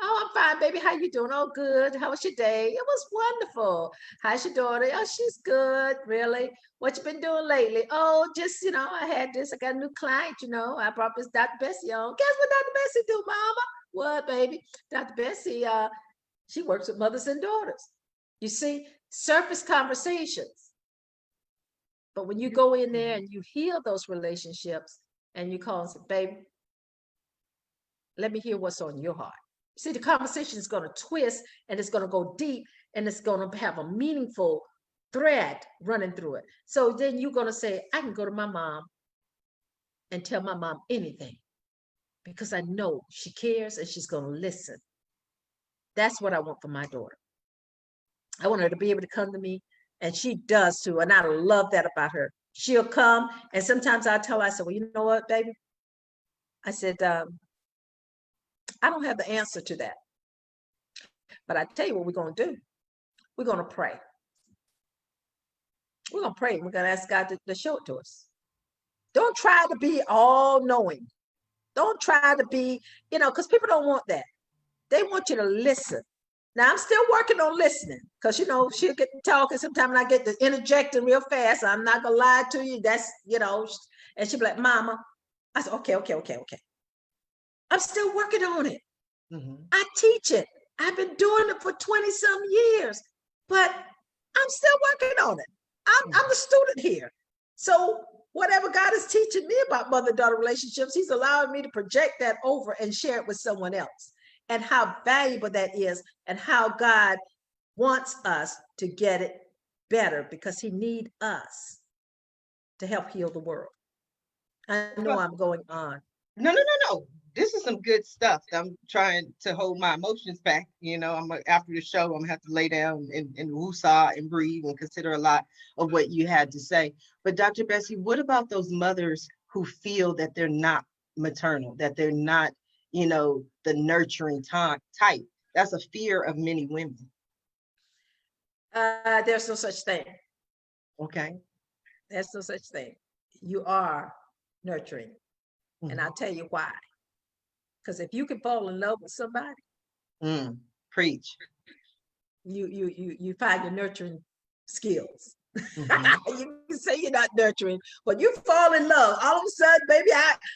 Oh, I'm fine, baby. How you doing? Oh, good. How was your day? It was wonderful. How's your daughter? Oh, she's good. Really? What you been doing lately? Oh, just, I had this. I got a new client, I brought this Dr. Bessie on. Guess what Dr. Bessie do, mama? What, baby? Dr. Bessie, she works with mothers and daughters. You see, surface conversations. But when you go in there and you heal those relationships and you call and say, baby, let me hear what's on your heart. See, the conversation is going to twist and it's going to go deep and it's going to have a meaningful thread running through it. So then you're going to say, I can go to my mom and tell my mom anything because I know she cares and she's going to listen. That's what I want for my daughter. I want her to be able to come to me, and she does too. And I love that about her. She'll come, and sometimes I'll tell her, I said, well, you know what, baby? I said, I don't have the answer to that. But I tell you what we're going to do. We're going to pray. We're going to pray. We're going to ask God to show it to us. Don't try to be all knowing. Don't try to be, because people don't want that. They want you to listen. Now, I'm still working on listening because, she'll get to talking sometimes and I get to interjecting real fast. I'm not going to lie to you. That's, and she'll be like, Mama. I said, okay. I'm still working on it. Mm-hmm. I teach it. I've been doing it for 20 some years, but I'm still working on it. I'm the student here. So whatever God is teaching me about mother-daughter relationships, he's allowing me to project that over and share it with someone else, and how valuable that is and how God wants us to get it better because he needs us to help heal the world. I know I'm going on. No. This is some good stuff. I'm trying to hold my emotions back. After the show, I'm gonna have to lay down and woosah and breathe and consider a lot of what you had to say. But Dr. Bessie, what about those mothers who feel that they're not maternal, that they're not, the nurturing type? That's a fear of many women. There's no such thing. Okay. There's no such thing. You are nurturing. Mm-hmm. And I'll tell you why. Because if you can fall in love with somebody, preach. You find your nurturing skills. Mm-hmm. You can say you're not nurturing, but you fall in love. All of a sudden, baby,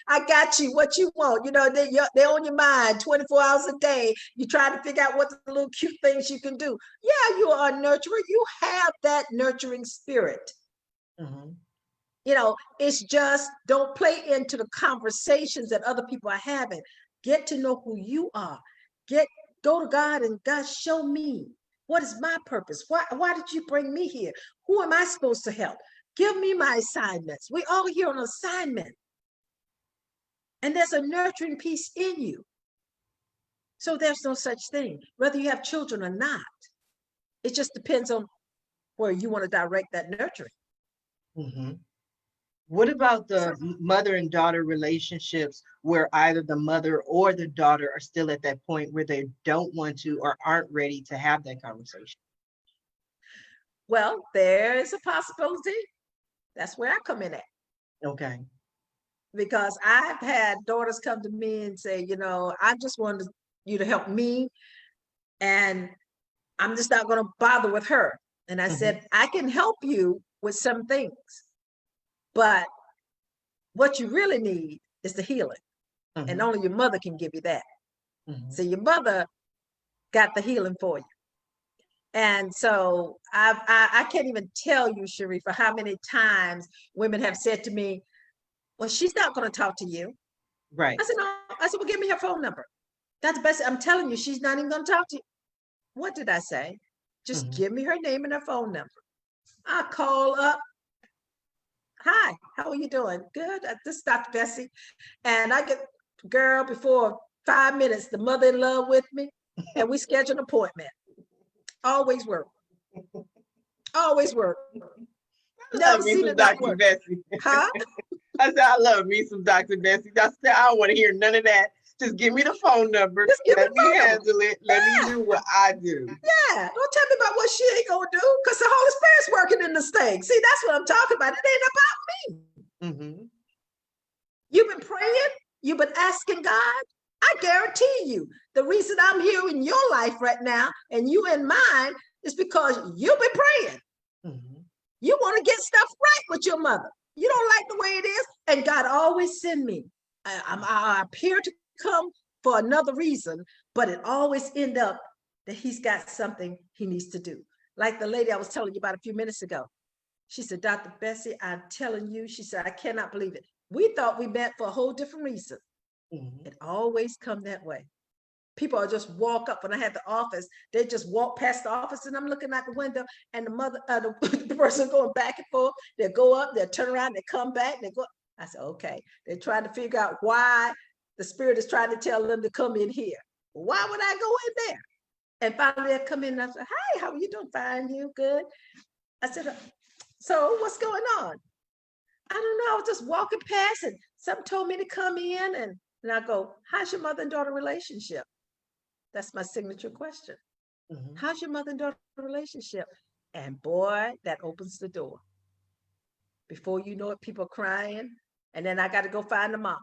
I got you what you want. They're on your mind 24 hours a day. You try to figure out what the little cute things you can do. Yeah, you are a nurturer. You have that nurturing spirit. Mm-hmm. It's just don't play into the conversations that other people are having. Get to know who you are. Go to God and God, show me. What is my purpose? Why did you bring me here? Who am I supposed to help? Give me my assignments. We all here on assignment. And there's a nurturing piece in you. So there's no such thing, whether you have children or not. It just depends on where you want to direct that nurturing. Mm-hmm. What about the mother and daughter relationships where either the mother or the daughter are still at that point where they don't want to or aren't ready to have that conversation? Well, there is a possibility. That's where I come in at. Okay. Because I've had daughters come to me and say, I just wanted you to help me, and I'm just not going to bother with her. And I said, I can help you with some things, but what you really need is the healing. And only your mother can give you that. So your mother got the healing for you. And so I can't even tell you, Sharifah, how many times women have said to me, well, she's not going to talk to you. Right. I said, no. I said, well, give me her phone number. That's the best. I'm telling you, she's not even going to talk to you. What did I say? Just give me her name and her phone number. I call up. Hi, how are you doing? Good. This is Dr. Bessie. And I get, girl, before 5 minutes, the mother-in-law with me, and we schedule an appointment. Always work. Always work. Never seen it not work. Bessie. Huh? I said, I love me some Dr. Bessie. I don't want to hear none of that. Just give me the phone number. Let me handle it. Let me do what I do. Yeah. Don't tell me about what she ain't going to do, because the Holy Spirit's working in this thing. See, that's what I'm talking about. It ain't about me. You've been praying. You've been asking God. I guarantee you, the reason I'm here in your life right now and you in mine is because you've been praying. You want to get stuff right with your mother. You don't like the way it is. And God always send me. I appear to come for another reason, but it always end up that he's got something he needs to do. Like the lady I was telling you about a few minutes ago. She said, Dr. Bessie, I'm telling you, she said, I cannot believe it. We thought we met for a whole different reason. It always come that way. People are just walk up. When I had the office, they just walk past the office, and I'm looking out the window, and the person going back and forth. They go up, they turn around, they come back, they go. I said, okay. They're trying to figure out why the Spirit is trying to tell them to come in here. Why would I go in there? And finally, I come in and I said, hi, how are you doing? Fine, you good? I said, so what's going on? I don't know. I was just walking past, and something told me to come in, and I go, how's your mother and daughter relationship? That's my signature question. How's your mother and daughter relationship? And boy, that opens the door. Before you know it, people are crying. And then I got to go find the mom.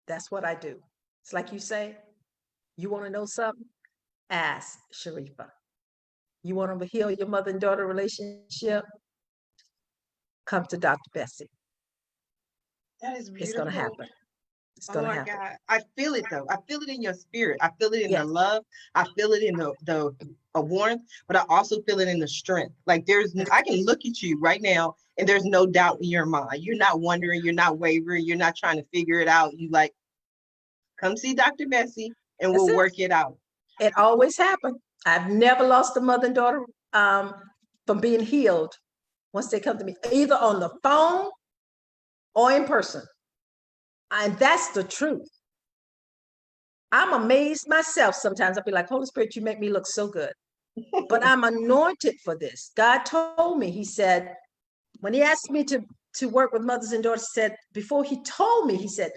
That's what I do. It's like you say, you want to know something? Ask Sharifah. You want to heal your mother and daughter relationship? Come to Dr. Bessie. That is beautiful. It's going to happen. It's going to happen. God. I feel it though. I feel it in your spirit. I feel it in the love. I feel it in the warmth, but I also feel it in the strength. Like I can look at you right now and there's no doubt in your mind. You're not wondering, you're not wavering, you're not trying to figure it out. You like, come see Dr. Bessie and we'll work it out. It always happened. I've never lost a mother and daughter from being healed once they come to me, either on the phone or in person. And that's the truth. I'm amazed myself sometimes. I'll be like, Holy Spirit, you make me look so good. But I'm anointed for this. God told me, he said, when he asked me to work with mothers and daughters, he said, before he told me, he said,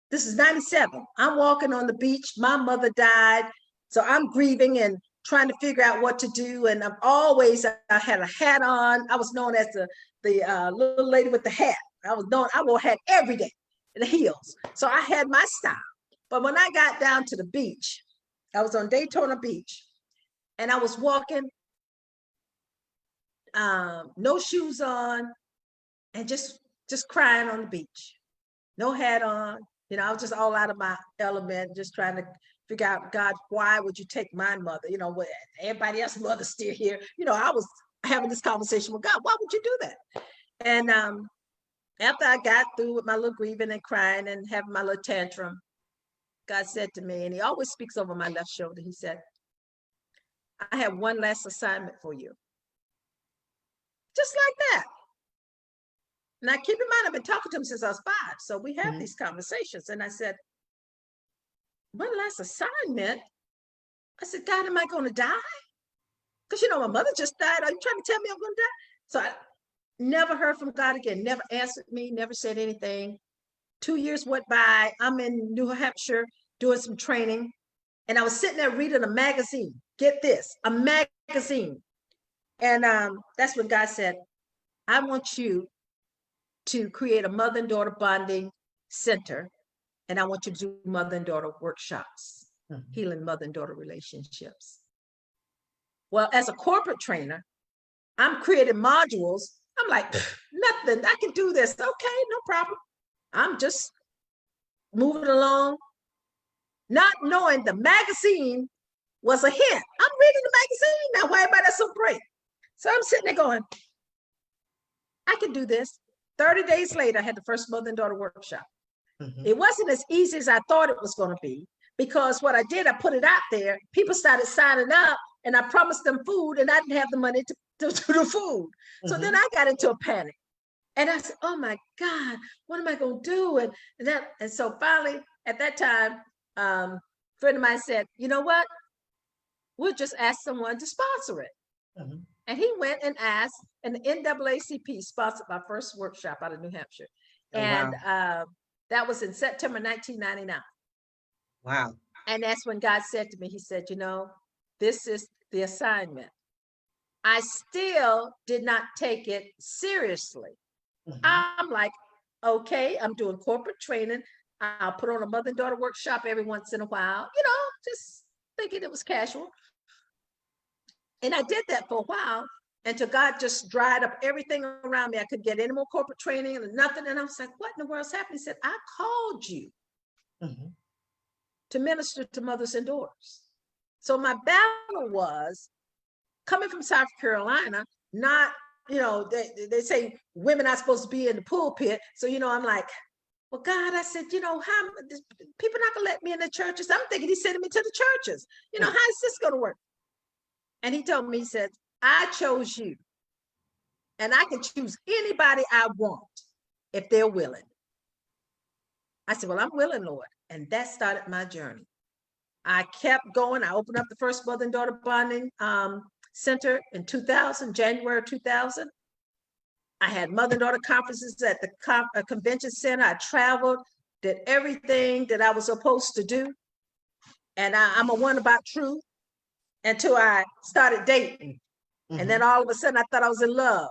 this is 97. I'm walking on the beach. My mother died. So I'm grieving and trying to figure out what to do. And I had a hat on. I was known as the little lady with the hat. I wore a hat every day, the heels. So I had my style. But when I got down to the beach, I was on Daytona Beach and I was walking, no shoes on and just crying on the beach, no hat on. I was just all out of my element, just trying to figure out, God, why would you take my mother? Everybody else's mother's still here. I was having this conversation with God. Why would you do that? And after I got through with my little grieving and crying and having my little tantrum, God said to me, and he always speaks over my left shoulder, he said, I have one last assignment for you. Just like that. Now, keep in mind, I've been talking to him since I was 5. So we have these conversations. And I said, one last assignment? I said, God, am I going to die? Because, my mother just died. Are you trying to tell me I'm going to die? So I never heard from God again, never answered me, never said anything. 2 years went by. I'm in New Hampshire doing some training. And I was sitting there reading a magazine. Get this, a magazine. And that's when God said, I want you to create a mother and daughter bonding center. And I want you to do mother and daughter workshops, healing mother and daughter relationships. Well, as a corporate trainer, I'm creating modules. I'm like, nothing, I can do this. Okay, no problem. I'm just moving along, not knowing the magazine was a hint. I'm reading the magazine now. Why everybody that's so great? So I'm sitting there going, I can do this. 30 days later, I had the first mother and daughter workshop. It wasn't as easy as I thought it was going to be, because what I did, I put it out there. People started signing up and I promised them food and I didn't have the money to do the food. So then I got into a panic and I said, oh my God, what am I going to do? And so finally at that time, a friend of mine said, you know what? We'll just ask someone to sponsor it. And he went and asked, and the NAACP sponsored my first workshop out of New Hampshire. And that was in September 1999. Wow. And that's when God said to me, he said, this is the assignment. I still did not take it seriously. I'm like, okay, I'm doing corporate training. I'll put on a mother and daughter workshop every once in a while, just thinking it was casual. And I did that for a while until God just dried up everything around me. I couldn't get any more corporate training and nothing. And I was like, what in the world's happening? He said, I called you to minister to mothers and daughters. So my battle was coming from South Carolina, not, they say women are supposed to be in the pulpit. So, I'm like, well, God, I said, how people not gonna let me in the churches? I'm thinking he's sending me to the churches. How is this gonna work? And he told me, he said, I chose you and I can choose anybody I want if they're willing. I said, well, I'm willing, Lord. And that started my journey. I kept going. I opened up the first mother and daughter bonding center in 2000, January 2000. I had mother and daughter conferences at the convention center. I traveled, did everything that I was supposed to do. And I'm a one about truth until I started dating. And then all of a sudden I thought I was in love.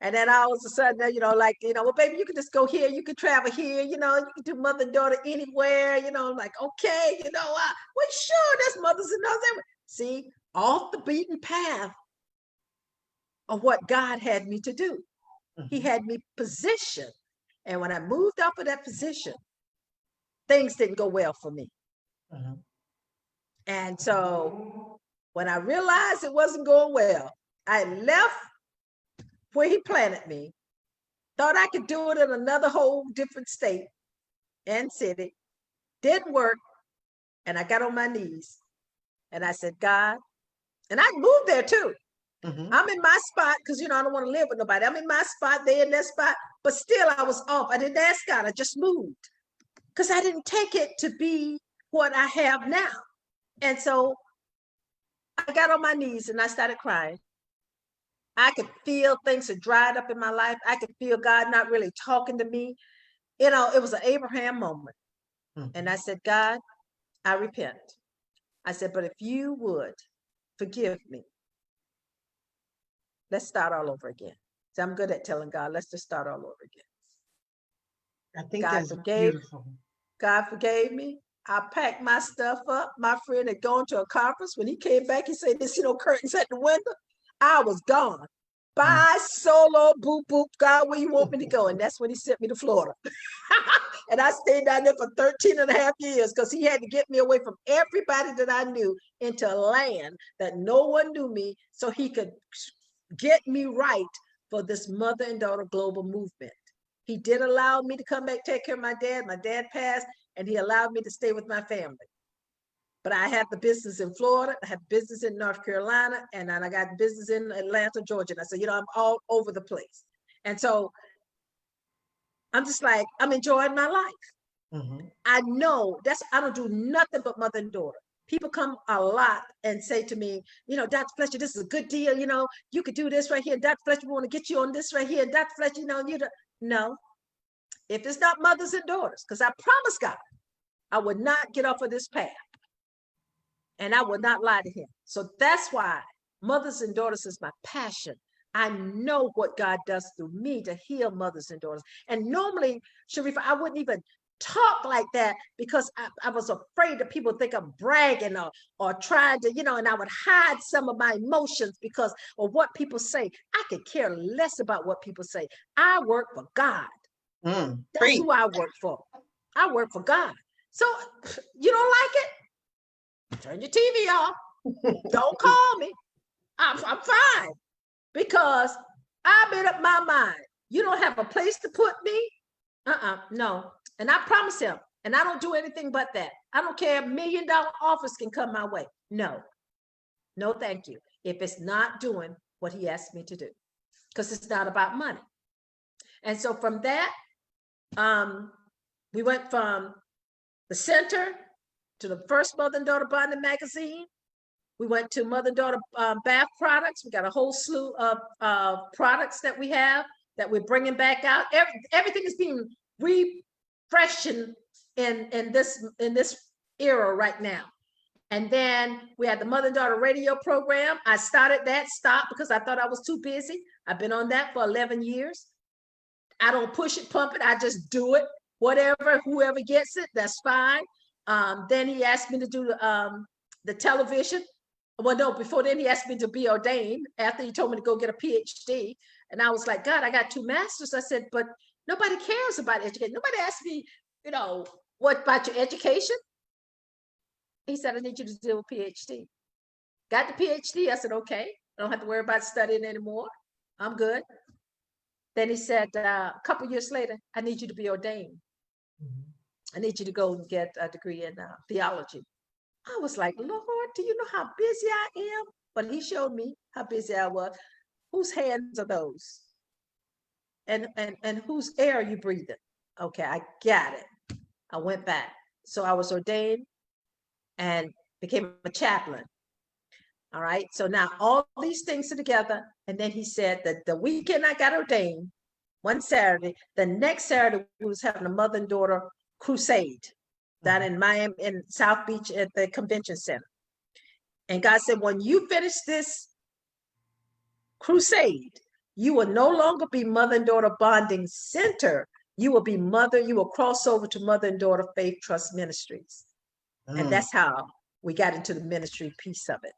And then all of a sudden, well, baby, you can just go here. You can travel here. You can do mother and daughter anywhere. I'm like, okay, well, sure, there's mothers and daughters everywhere. See, off the beaten path of what God had me to do. He had me positioned. And when I moved off of that position, things didn't go well for me. And so when I realized it wasn't going well, I left where he planted me, thought I could do it in another whole different state and city, didn't work. And I got on my knees and I said, God, and I moved there too. I'm in my spot because, I don't want to live with nobody. I'm in my spot, they in their spot, but still I was off. I didn't ask God. I just moved because I didn't take it to be what I have now. And so I got on my knees and I started crying. I could feel things had dried up in my life. I could feel God not really talking to me. It was an Abraham moment. And I said, God, I repent. I said, but if you would forgive me, let's start all over again. So I'm good at telling God, let's just start all over again. I think God that's forgave, beautiful. God forgave me. I packed my stuff up. My friend had gone to a conference. When he came back, he said, "This, curtains at the window." I was gone. Bye, solo, boop, boop. God, where you want me to go? And that's when he sent me to Florida. And I stayed down there for 13 and a half years because he had to get me away from everybody that I knew into a land that no one knew me so he could get me right for this mother and daughter global movement. He did allow me to come back, take care of my dad. My dad passed, and he allowed me to stay with my family. But I had the business in Florida, I had business in North Carolina, and then I got business in Atlanta, Georgia. And I said, I'm all over the place. And so I'm just like, I'm enjoying my life. I know I don't do nothing but mother and daughter. People come a lot and say to me, Dr. Fletcher, this is a good deal. You could do this right here. Dr. Fletcher, we want to get you on this right here. Dr. Fletcher, no. If it's not mothers and daughters, because I promised God, I would not get off of this path. And I would not lie to him. So that's why mothers and daughters is my passion. I know what God does through me to heal mothers and daughters. And normally, Sharifah, I wouldn't even talk like that because I was afraid that people think I'm bragging or trying to, and I would hide some of my emotions because of what people say. I could care less about what people say. I work for God. That's who I work for. I work for God. So you don't like it? Turn your TV off. Don't call me. I'm fine because I made up my mind. You don't have a place to put me? No. And I promise him, and I don't do anything but that. I don't care. $1 million offers can come my way. No, thank you. If it's not doing what he asked me to do, because it's not about money. And so from that, we went from the center to the first Mother and Daughter Bonding magazine. We went to Mother and Daughter bath products. We got a whole slew of products that we have that we're bringing back out. Everything is being refreshed in this era right now. And then we had the Mother and Daughter radio program. I started that, stopped because I thought I was too busy. I've been on that for 11 years. I don't push it, pump it. I just do it. Whatever, whoever gets it, that's fine. Then he asked me to do the television. Well, no, before then he asked me to be ordained after he told me to go get a PhD. And I was like, God, I got 2 masters. I said, but nobody cares about education. Nobody asked me, what about your education? He said, I need you to do a PhD. Got the PhD. I said, okay, I don't have to worry about studying anymore. I'm good. Then he said, a couple years later, I need you to be ordained. I need you to go and get a degree in theology. I was like, Lord, do you know how busy I am? But he showed me how busy I was. Whose hands are those? And whose air are you breathing? Okay, I got it. I went back. So I was ordained and became a chaplain. All right. So now all these things are together. And then he said that the weekend I got ordained, one Saturday, the next Saturday, we was having a mother and daughter crusade down in Miami, in South Beach at the convention center. And God said, when you finish this crusade, you will no longer be Mother and Daughter Bonding Center. You will cross over to Mother and Daughter Faith Trust Ministries. And that's how we got into the ministry piece of it.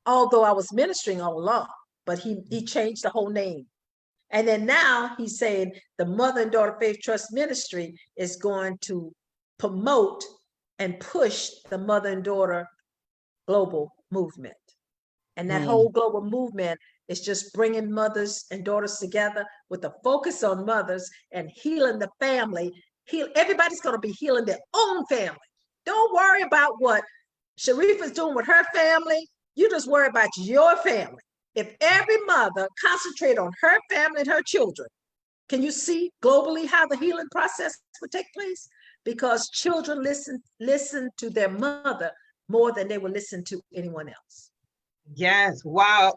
Although I was ministering all along, but he changed the whole name. And then now he's saying the Mother and Daughter Faith Trust Ministry is going to promote and push the Mother and Daughter global movement. And that whole global movement is just bringing mothers and daughters together with a focus on mothers and healing the family. Everybody's going to be healing their own family. Don't worry about what Sharifah's doing with her family. You just worry about your family. If every mother concentrate on her family and her children, can you see globally how the healing process would take place? Because children listen to their mother more than they will listen to anyone else. Yes. Wow.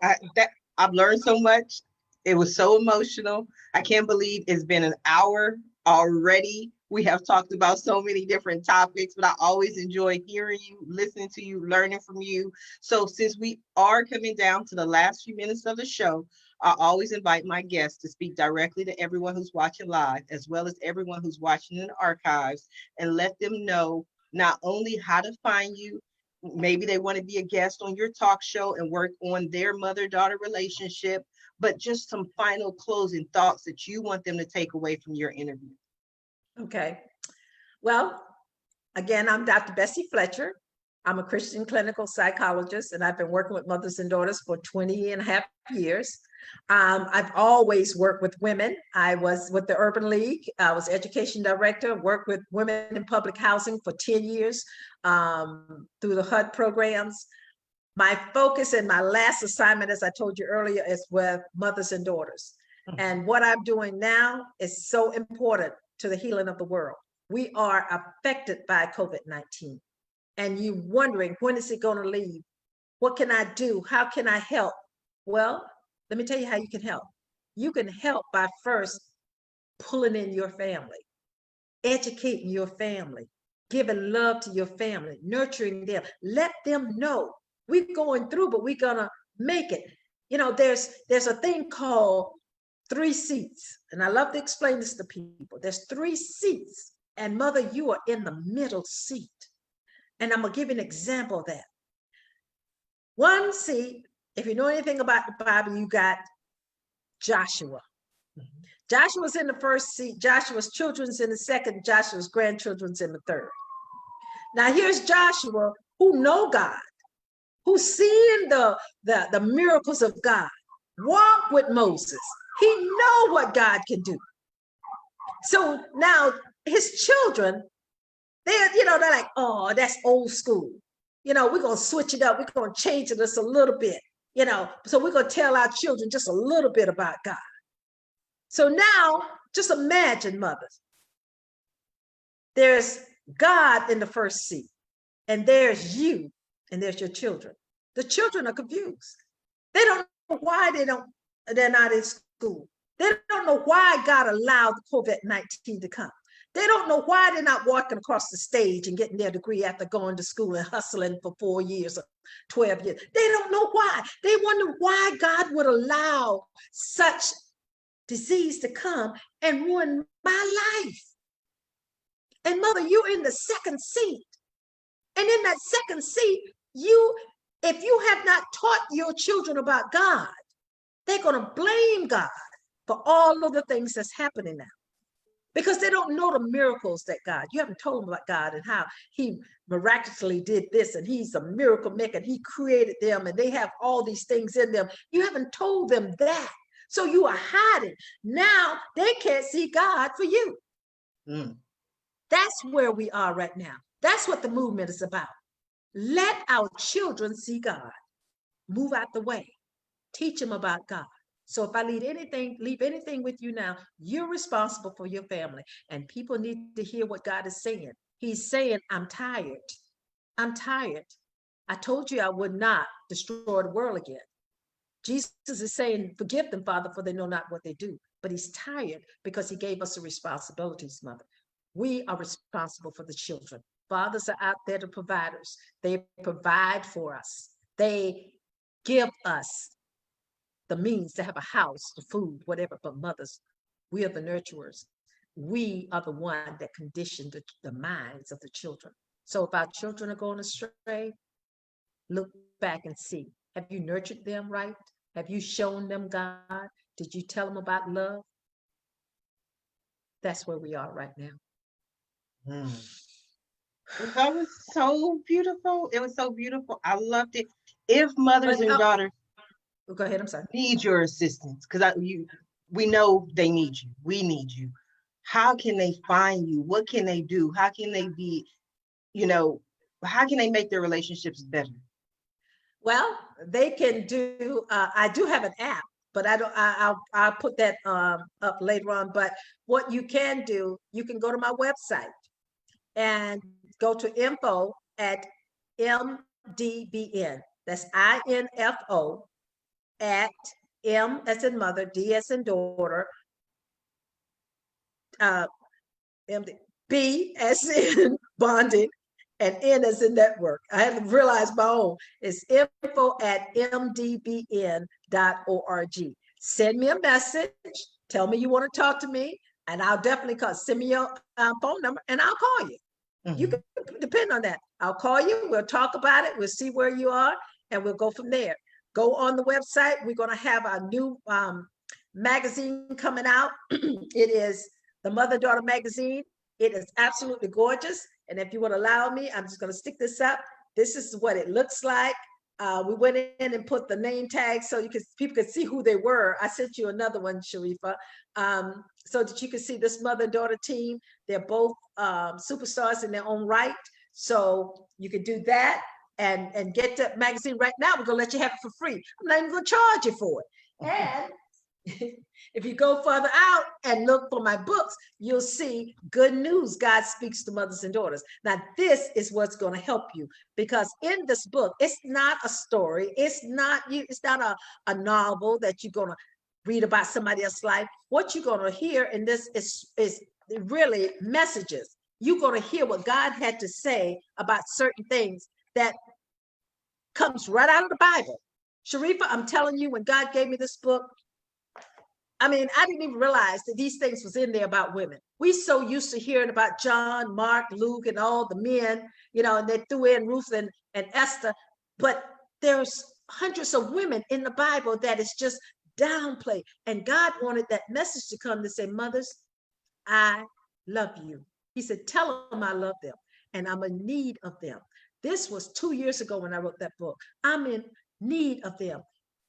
I've learned so much. It was so emotional. I can't believe it's been an hour already. We have talked about so many different topics, but I always enjoy hearing you, listening to you, learning from you. So since we are coming down to the last few minutes of the show, I always invite my guests to speak directly to everyone who's watching live, as well as everyone who's watching in the archives, and let them know not only how to find you, maybe they want to be a guest on your talk show and work on their mother-daughter relationship, but just some final closing thoughts that you want them to take away from your interview. Okay. Well, again, I'm Dr. Bessie Fletcher. I'm a Christian clinical psychologist, and I've been working with mothers and daughters for 20 and a half years. I've always worked with women. I was with the Urban League. I was education director, worked with women in public housing for 10 years through the HUD programs. My focus and my last assignment, as I told you earlier, is with mothers and daughters. And what I'm doing now is so important to the healing of the world. We are affected by COVID-19. And you wondering, when is it going to leave? What can I do? How can I help? Well, let me tell you how you can help. You can help by first pulling in your family, educating your family, giving love to your family, nurturing them. Let them know we're going through, but we're going to make it. You know, there's a thing called 3 seats. And I love to explain this to people. There's 3 seats. And mother, you are in the middle seat. And I'm going to give you an example of that. 1 seat, if you know anything about the Bible, you got Joshua. Joshua's in the 1st seat. Joshua's children's in the 2nd. Joshua's grandchildren's in the 3rd. Now here's Joshua, who know God, who's seeing the miracles of God, walk with Moses. He know what God can do. So now his children, they're like, oh, that's old school. We're going to switch it up. We're going to change it just a little bit, so we're going to tell our children just a little bit about God. So now just imagine, mothers, there's God in the 1st seat, and there's you, and there's your children. The children are confused. They don't know why they're not in school. They don't know why God allowed COVID-19 to come. They don't know why they're not walking across the stage and getting their degree after going to school and hustling for 4 years or 12 years. They don't know why. They wonder why God would allow such disease to come and ruin my life. And mother, you're in the 2nd seat. And in that 2nd seat, if you have not taught your children about God, they're going to blame God for all of the things that's happening now. Because they don't know the miracles that you haven't told them about God and how he miraculously did this, and he's a miracle maker, and he created them, and they have all these things in them. You haven't told them that. So you are hiding. Now they can't see God for you. That's where we are right now. That's what the movement is about. Let our children see God. Move out the way. Teach them about God. So if I leave anything with you now, you're responsible for your family. And people need to hear what God is saying. He's saying, I'm tired. I'm tired. I told you I would not destroy the world again. Jesus is saying, forgive them, Father, for they know not what they do. But he's tired because he gave us the responsibilities, mother. We are responsible for the children. Fathers are out there, the providers. They provide for us. They give us the means to have a house, the food, whatever. But mothers, we are the nurturers. We are the one that condition the minds of the children. So if our children are going astray, look back and see. Have you nurtured them right? Have you shown them God? Did you tell them about love? That's where we are right now. That was so beautiful. It was so beautiful. I loved it. If mothers and daughters go ahead, I'm sorry, need your assistance, because we know they need you. We need you. How can they find you? What can they do? How can they be, how can they make their relationships better? Well, they can do, I do have an app, but I don't, I'll put that up later on. But what you can do, you can go to my website and go to info at MDBN. That's INFO at M as in mother, D as in daughter, uh, MD, B as in bonding, and N as in network. I had to realize my own. It's info at mdbn.org. Send me a message. Tell me you want to talk to me, and I'll definitely call. Send me your phone number, and I'll call you. You can depend on that. I'll call you. We'll talk about it. We'll see where you are, and we'll go from there. Go on the website. We're going to have a new magazine coming out. It is the Mother Daughter magazine. It is absolutely gorgeous. And if you would allow me, I'm just going to stick this up. This is what it looks like. We went in and put the name tag so people could see who they were. I sent you another one, Sharifah, so that you can see this mother-daughter team. They're both superstars in their own right. So you can do that and get the magazine right now. We're going to let you have it for free. I'm not even going to charge you for it. And if you go further out and look for my books, you'll see Good News, God Speaks to Mothers and Daughters. Now, this is what's going to help you, because in this book, it's not a story. It's not a novel that you're going to read about somebody else's life. What you're going to hear in this is really messages. You're going to hear what God had to say about certain things that comes right out of the Bible. Sharifah, I'm telling you, when God gave me this book, I mean, I didn't even realize that these things was in there about women. We so used to hearing about John, Mark, Luke, and all the men, and they threw in Ruth and Esther. But there's hundreds of women in the Bible that is just downplayed. And God wanted that message to come to say, mothers, I love you. He said, tell them I love them and I'm in need of them. This was 2 years ago when I wrote that book. I'm in need of them.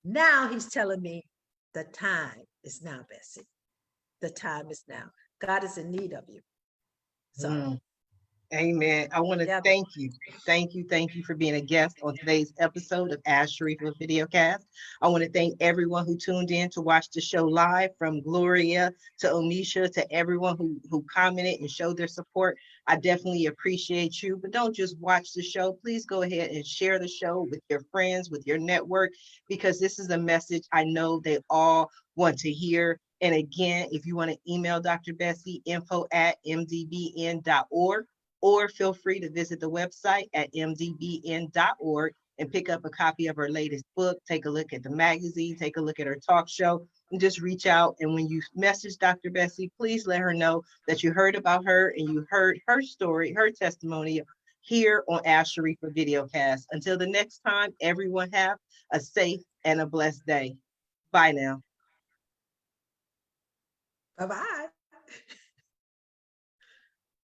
Now he's telling me the time is now, Bessie. The time is now. God is in need of you. So, Amen. I want to thank you. Thank you for being a guest on today's episode of Ask Sharifah Videocast. I want to thank everyone who tuned in to watch the show live, from Gloria to Onisha to everyone who commented and showed their support. I definitely appreciate you, but don't just watch the show. Please go ahead and share the show with your friends, with your network, because this is a message I know they all want to hear. And again, if you want to email Dr. Bessie, info@mdbn.org, or feel free to visit the website at mdbn.org and pick up a copy of her latest book. Take a look at the magazine, take a look at her talk show, and just reach out. And when you message Dr. Bessie, please let her know that you heard about her and you heard her story, her testimony here on Ask Sharifah Videocast. Until the next time, everyone have a safe and a blessed day. Bye now. Bye-bye.